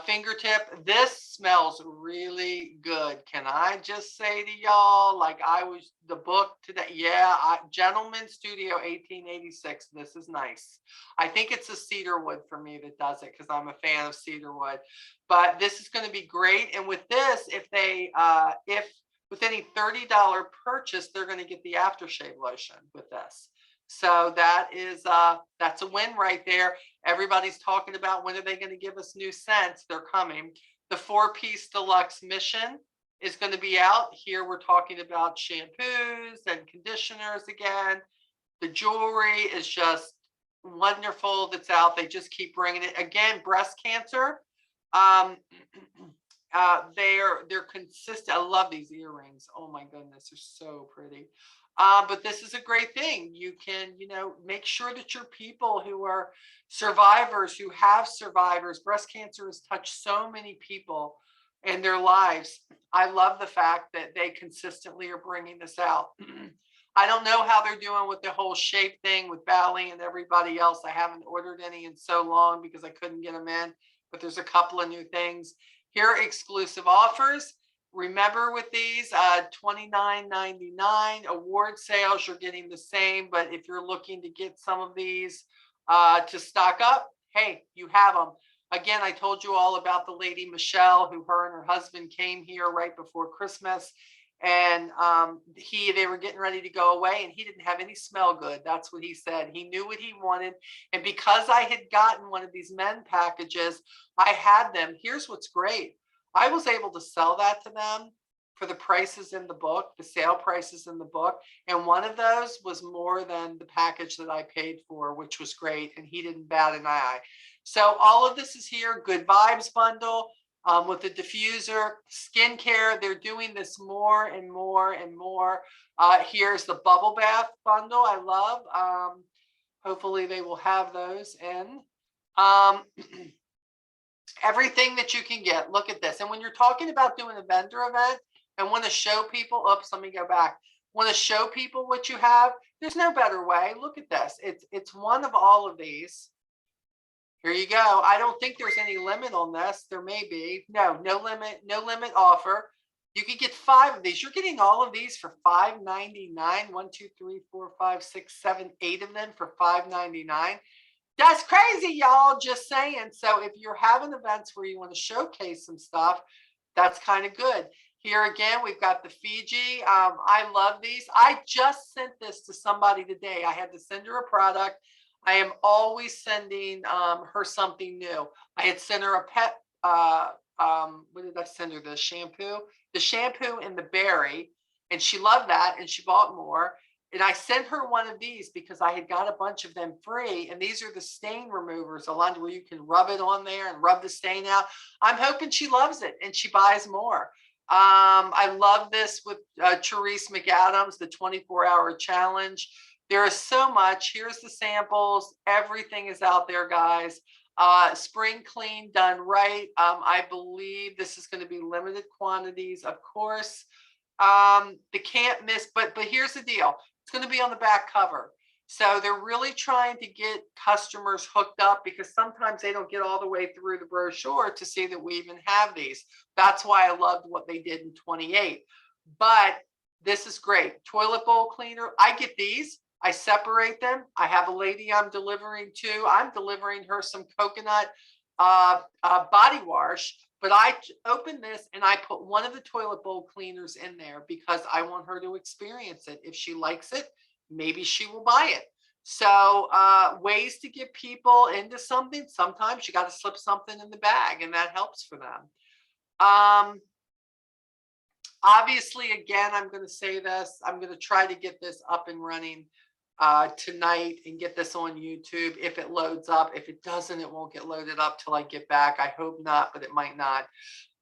fingertip. This smells really good. Can I just say to y'all, like I was the book today. Yeah, Gentleman Studio 1886. This is nice. I think it's a cedar wood for me that does it because I'm a fan of cedar wood. But this is going to be great. And with this, if with any $30 purchase, they're going to get the aftershave lotion with this. So that is that's a win right there. Everybody's talking about when are they going to give us new scents. They're coming. The 4-piece deluxe mission is going to be out. Here we're talking about shampoos and conditioners again. The jewelry is just wonderful that's out. They just keep bringing it. Again, breast cancer. They're consistent. I love these earrings. Oh my goodness, they're so pretty. But this is a great thing. You can, you know, make sure that your people who are survivors, who have survivors, breast cancer has touched so many people in their lives. I love the fact that they consistently are bringing this out. I don't know how they're doing with the whole shape thing with Bally and everybody else. I haven't ordered any in so long because I couldn't get them in, but there's a couple of new things. Here are exclusive offers. Remember with these, $29.99 award sales, you're getting the same. But if you're looking to get some of these to stock up, hey, you have them. Again, I told you all about the lady Michelle, who her and her husband came here right before Christmas. And they were getting ready to go away, and he didn't have any smell good. That's what he said. He knew what he wanted. And because I had gotten one of these men packages, I had them. Here's what's great. I was able to sell that to them for the prices in the book, the sale prices in the book. And one of those was more than the package that I paid for, which was great. And he didn't bat an eye. So all of this is here. Good Vibes bundle. With the diffuser, skincare, they're doing this more and more and more. Here's the bubble bath bundle I love. Hopefully they will have those in. Everything that you can get, look at this. And when you're talking about doing a vendor event and want to show people, oops, let me go back. Want to show people what you have, there's no better way. Look at this. It's one of all of these. Here you go. I don't think there's any limit on this. There may be. No limit offer. You can get 5 of these. You're getting all of these for $5.99. 1, 2, 3, 4, 5, 6, 7, 8 of them for $5.99. That's crazy, y'all. Just saying. So if you're having events where you want to showcase some stuff, that's kind of good. Here again, we've got the Fiji. I love these. I just sent this to somebody today. I had to send her a product. I am always sending her something new. I had sent her what did I send her? The shampoo and the berry, and she loved that, and she bought more. And I sent her one of these because I had got a bunch of them free. And these are the stain removers, Alondra, where you can rub it on there and rub the stain out. I'm hoping she loves it and she buys more. I love this with Therese McAdams, the 24-hour challenge. There is so much. Here's the samples. Everything is out there, guys. Spring clean done right. I believe this is going to be limited quantities, of course. The can't miss, but here's the deal. It's going to be on the back cover. So they're really trying to get customers hooked up, because sometimes they don't get all the way through the brochure to see that we even have these. That's why I loved what they did in 28. But this is great. Toilet bowl cleaner. I get these. I separate them. I have a lady I'm delivering to. I'm delivering her some coconut body wash. But I open this and I put one of the toilet bowl cleaners in there because I want her to experience it. If she likes it, maybe she will buy it. So ways to get people into something. Sometimes you got to slip something in the bag, and that helps for them. Obviously, again, I'm going to say this. I'm going to try to get this up and running tonight and get this on YouTube if it loads up. If it doesn't, it won't get loaded up till I get back. I hope not, but it might not.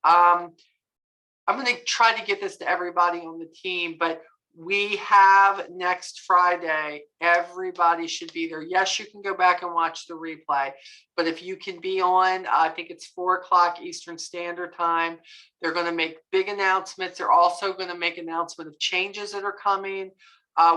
I'm going to try to get this to everybody on the team, but we have next Friday. Everybody should be there. Yes, you can go back and watch the replay, but if you can be on, I think it's 4:00 Eastern Standard Time. They're going to make big announcements. They're also going to make announcement of changes that are coming,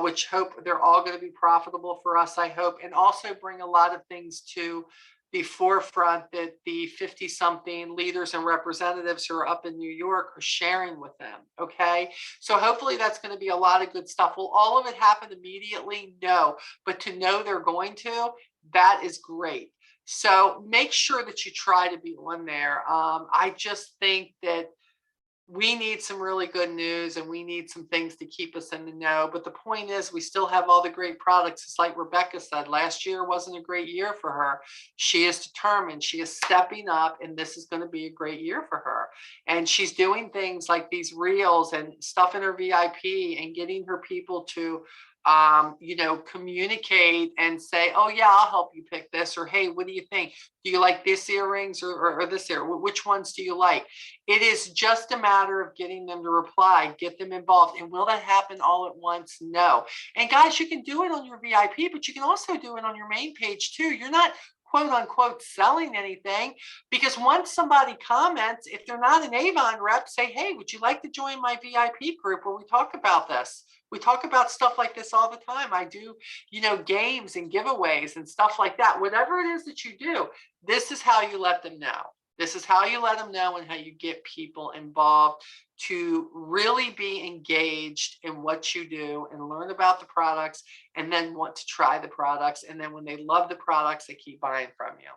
which hope they're all going to be profitable for us, I hope, and also bring a lot of things to the forefront that the 50-something leaders and representatives who are up in New York are sharing with them. Okay, so hopefully that's going to be a lot of good stuff. Will all of it happen immediately? No, but to know they're going to, that is great. So make sure that you try to be on there. I just think that we need some really good news, and we need some things to keep us in the know. But the point is, we still have all the great products. It's like Rebecca said, last year wasn't a great year for her. She is determined. She is stepping up, and this is going to be a great year for her. And she's doing things like these reels and stuff in her VIP and getting her people to communicate and say, oh yeah, I'll help you pick this, or hey, what do you think? Do you like this earrings or this ear? Which ones do you like? It is just a matter of getting them to reply, get them involved. And will that happen all at once? No. And guys, you can do it on your VIP, but you can also do it on your main page too. You're not quote unquote selling anything, because once somebody comments, if they're not an Avon rep, say, hey, would you like to join my VIP group where we talk about this? We talk about stuff like this all the time. I do, games and giveaways and stuff like that. Whatever it is that you do, this is how you let them know. This is how you let them know and how you get people involved to really be engaged in what you do and learn about the products, and then want to try the products. And then when they love the products, they keep buying from you.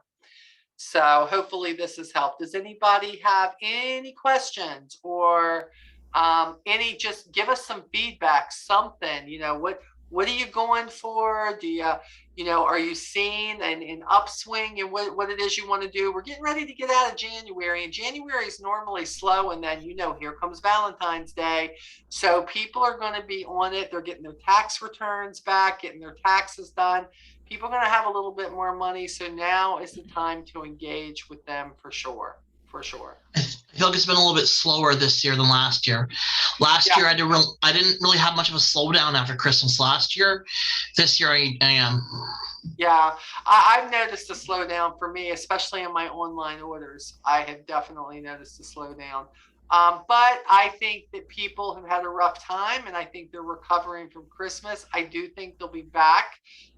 So hopefully this has helped. Does anybody have any questions or just give us some feedback, something, what are you going for? Do you, are you seeing an upswing in what it is you want to do? We're getting ready to get out of January, and January is normally slow. And then, here comes Valentine's Day. So people are going to be on it. They're getting their tax returns back, getting their taxes done. People are going to have a little bit more money. So now is the time to engage with them for sure. For sure. I feel like it's been a little bit slower this year than last year. Last year, I didn't really have much of a slowdown after Christmas last year. This year, I am. Yeah, I've noticed a slowdown for me, especially in my online orders. I have definitely noticed a slowdown. But I think that people have had a rough time, and I think they're recovering from Christmas. I do think they'll be back.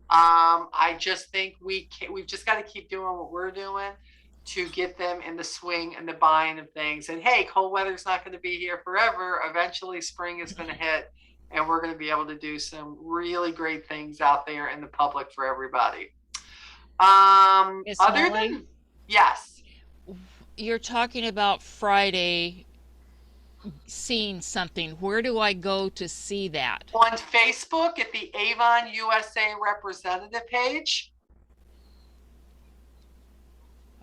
I just think we've just got to keep doing what we're doing to get them in the swing and the buying of things. And hey, cold weather's not going to be here forever. Eventually spring is going to hit, and we're going to be able to do some really great things out there in the public for everybody. Yes. You're talking about Friday seeing something. Where do I go to see that? On Facebook at the Avon USA Representative page.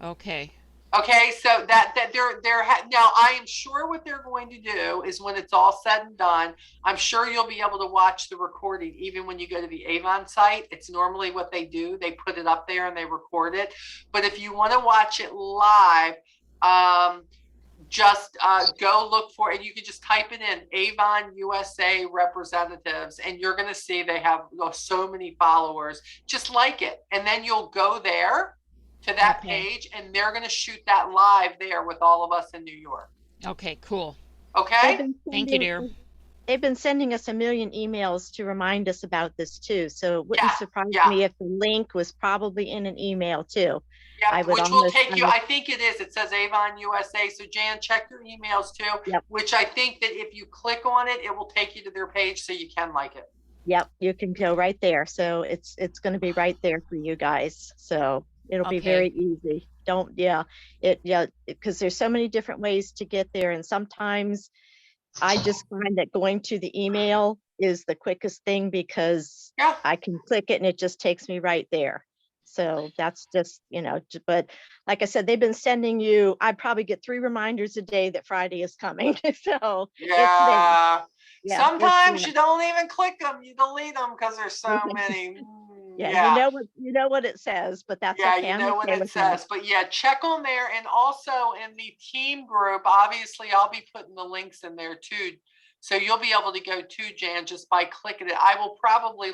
Okay. Okay, so now I am sure what they're going to do is when it's all said and done, I'm sure you'll be able to watch the recording even when you go to the Avon site. It's normally what they do. They put it up there and they record it. But if you want to watch it live, just go look for it. You can just type it in Avon USA representatives, and you're going to see they have so many followers. Just like it, and then you'll go there to that page, and they're going to shoot that live there with all of us in New York. Okay, cool. Okay. Thank you, dear. They've been sending us a million emails to remind us about this too. So it wouldn't surprise me if the link was probably in an email too. Yeah, which will take you, I think it is. It says Avon USA. So Jan, check your emails too, which I think that if you click on it, it will take you to their page so you can like it. Yep, you can go right there. So it's going to be right there for you guys. So it'll be very easy. Because there's so many different ways to get there. And sometimes I just find that going to the email is the quickest thing because I can click it and it just takes me right there. So that's just, but like I said, they've been sending you, I probably get 3 reminders a day that Friday is coming. So sometimes you don't even click them, you delete them because there's so many. You know what it says, but that's okay. You know what it says. But check on there. And also in the team group, obviously I'll be putting the links in there too. So you'll be able to go to Jan just by clicking it. I will probably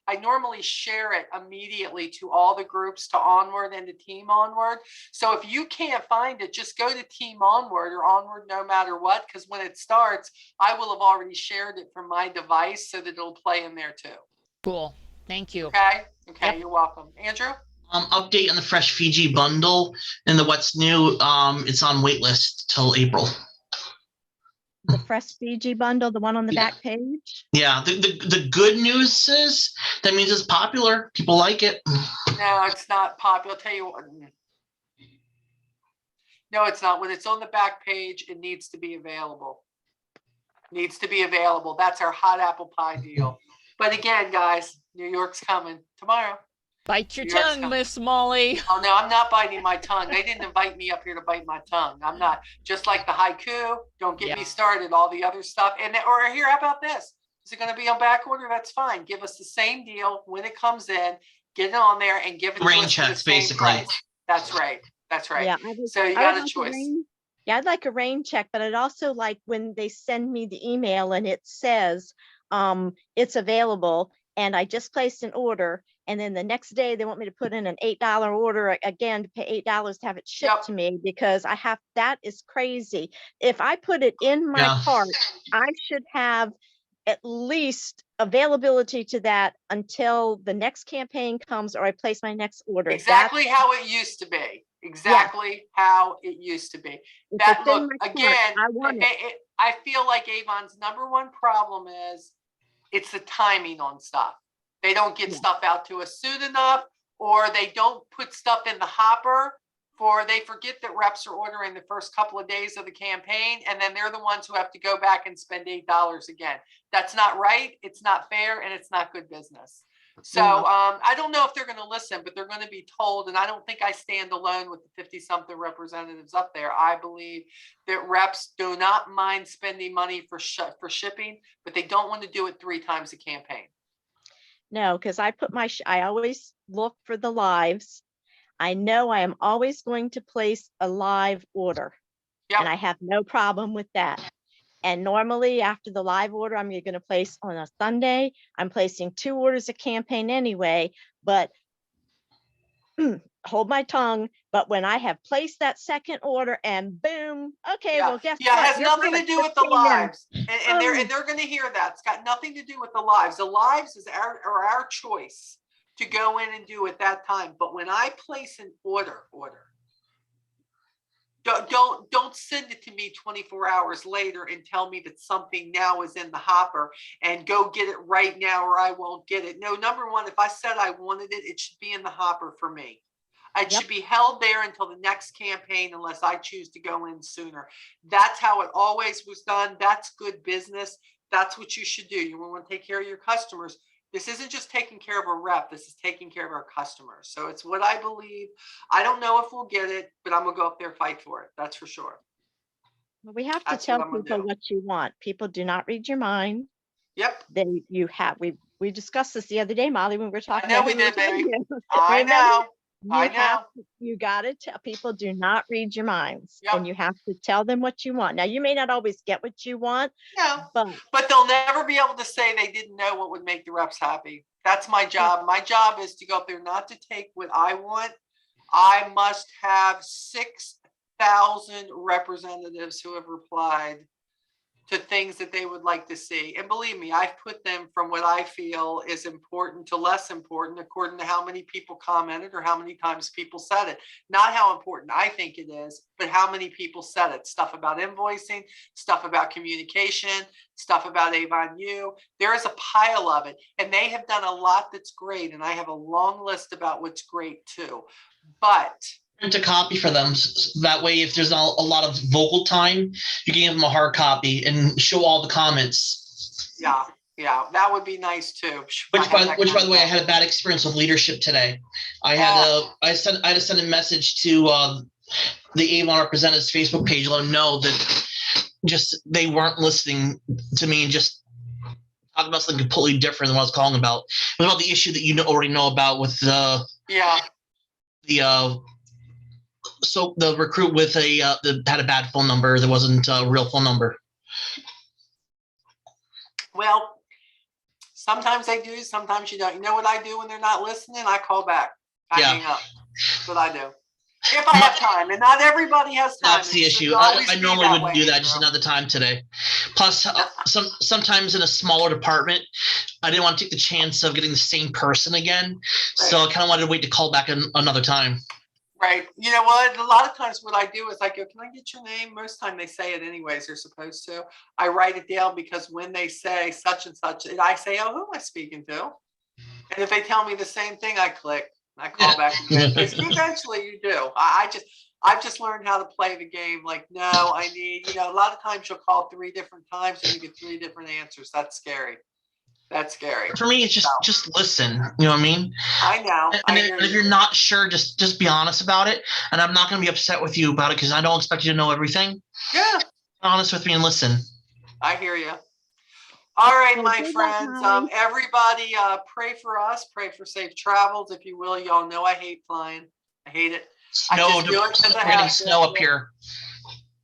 I normally share it immediately to all the groups, to Onward and to Team Onward. So if you can't find it, just go to Team Onward or Onward no matter what, because when it starts, I will have already shared it from my device so that it'll play in there too. Cool. Thank you. Okay, you're welcome. Andrew? Update on the Fresh Fiji bundle and the what's new. It's on waitlist till April. The Fresh Fiji bundle, the one on the back page? Yeah, the good news is that means it's popular. People like it. No, it's not popular. I'll tell you what. No, it's not. When it's on the back page, it needs to be available. That's our hot apple pie deal. But again, guys, New York's coming tomorrow. Bite your tongue, Miss Molly. Oh, no, I'm not biting my tongue. They didn't invite me up here to bite my tongue. I'm not. Just like the haiku, don't get me started, all the other stuff. Or here, how about this? Is it going to be on back order? That's fine. Give us the same deal when it comes in. Get it on there and give it to rain us checks, basically. Price. That's right. Yeah, so you got a choice. I'd like a rain check, but I'd also like when they send me the email and it says it's available and I just placed an order. And then the next day they want me to put in an $8 order again to pay $8 to have it shipped to me because that is crazy. If I put it in my cart, I should have at least availability to that until the next campaign comes or I place my next order. Exactly how it used to be. How it used to be. That look again, I feel like Avon's number one problem is it's the timing on stuff. They don't get stuff out to us soon enough, or they don't put stuff in the hopper, they forget that reps are ordering the first couple of days of the campaign, and then they're the ones who have to go back and spend $8 again. That's not right. It's not fair, and it's not good business. So I don't know if they're going to listen, but they're going to be told. And I don't think I stand alone with the 50-something representatives up there. I believe that reps do not mind spending money for shipping, but they don't want to do it 3 times a campaign. No, because I always look for the lives. I know I am always going to place a live order, and I have no problem with that. And normally after the live order, I'm going to place on a Sunday. I'm placing 2 orders a campaign anyway, but hold my tongue. But when I have placed that second order and boom, okay, well, guess what? It has nothing to do with the lives. And they're going to hear that. It's got nothing to do with the lives. The lives is our choice to go in and do at that time. But when I place an order, don't send it to me 24 hours later and tell me that something now is in the hopper and go get it right now or I won't get it. No, number one, if I said I wanted it, it should be in the hopper for me. It should be held there until the next campaign unless I choose to go in sooner. That's how it always was done. That's good business. That's what you should do. You want to take care of your customers. This isn't just taking care of a rep. This is taking care of our customers. So it's what I believe. I don't know if we'll get it, but I'm gonna go up there and fight for it. That's for sure. We have to That's tell what I'm gonna people do. what you want. People do not read your mind. Yep. We discussed this the other day, Molly, when we were talking know about we who we were did, baby. talking to. I Remember? know. I You have know. you got to tell people, do not read your minds, Yep. and you have to tell them what you want. Now, you may not always get what you want, Yeah. but But they'll never be able to say they didn't know what would make the reps happy. That's my job. My job is to go up there, not to take what I want. I must have 6,000 representatives who have replied to things that they would like to see. And believe me, I've put them from what I feel is important to less important according to how many people commented or how many times people said it. Not how important I think it is, but how many people said it. Stuff about invoicing, stuff about communication, stuff about Avon U. There is a pile of it, and they have done a lot that's great. And I have a long list about what's great too. But Print a copy for them. That way, if there's a lot of vocal time, you can give them a hard copy and show all the comments. yeah, that would be nice too. Which, by the way, I had a bad experience with leadership today. I had to send a message to the Avon Representatives Facebook page, let them know that just they weren't listening to me and just talking about something completely different than what I was calling about. It was about the issue that you already know about with the so the recruit with that had a bad phone number that wasn't a real phone number. Well, sometimes they do, sometimes you don't. You know what I do when they're not listening? I call back. I hang up. That's what I do. If I have time, and not everybody has time. That's the issue. I normally wouldn't do that, just another time today. Plus, sometimes in a smaller department, I didn't want to take the chance of getting the same person again. So I kind of wanted to wait to call back another time. Right. You know what? A lot of times what I do is I go, can I get your name? Most time they say it anyways, they're supposed to. I write it down because when they say such and such, and I say, oh, who am I speaking to? And if they tell me the same thing, I click. I call back again. Because eventually you do. I've just learned how to play the game. Like, no, I need, a lot of times you'll call 3 different times and you get 3 different answers. That's scary. That's scary. For me, it's just listen. You know what I mean? I know. And if you're not sure, just be honest about it. And I'm not going to be upset with you about it because I don't expect you to know everything. Yeah. Be honest with me and listen. I hear you. All right, my friends. Everybody, pray for us. Pray for safe travels, if you will. Y'all know I hate flying. I hate it. We're getting snow up here.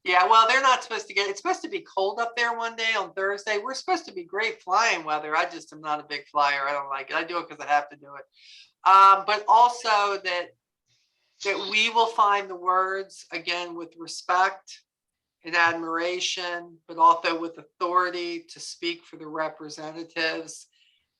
Yeah, well, they're not supposed to get. It's supposed to be cold up there one day on Thursday. We're supposed to be great flying weather. I just am not a big flyer. I don't like it. I do it because I have to do it. But also that we will find the words again with respect and admiration, but also with authority to speak for the representatives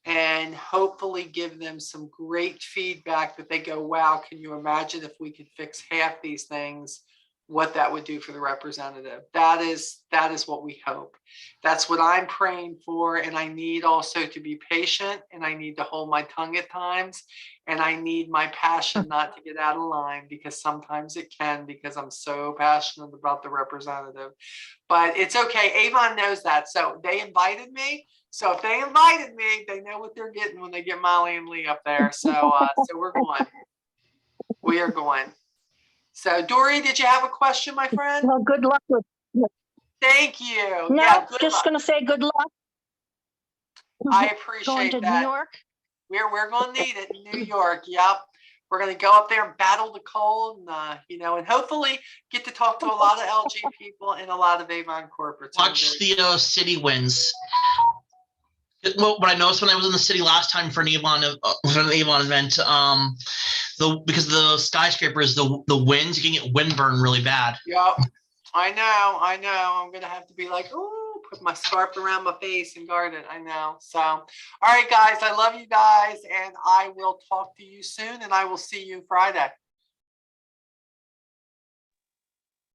and hopefully give them some great feedback that they go, wow, can you imagine if we could fix half these things, what that would do for the representative? That is what we hope. That's what I'm praying for. And I need also to be patient, and I need to hold my tongue at times, and I need my passion not to get out of line, because sometimes it can, because I'm so passionate about the representative. But it's okay. Avon knows that. So they invited me. So if they invited me, they know what they're getting when they get Molly and Lee up there. So we're going. We are going. So, Dory, did you have a question, my friend? Well, good luck with it. Thank you. No, yeah, just going to say good luck. I appreciate going to that. New York. We're going to need it in New York. Yep. We're going to go up there and battle the cold, and and hopefully get to talk to a lot of LG people and a lot of Avon corporates. Watch the city wins. Well, what I noticed when I was in the city last time for an Avon event, because the skyscrapers, the winds, you can get windburn really bad. Yep, I know. I'm gonna have to be like, oh, put my scarf around my face and guard it. I know. So, all right, guys, I love you guys, and I will talk to you soon, and I will see you Friday.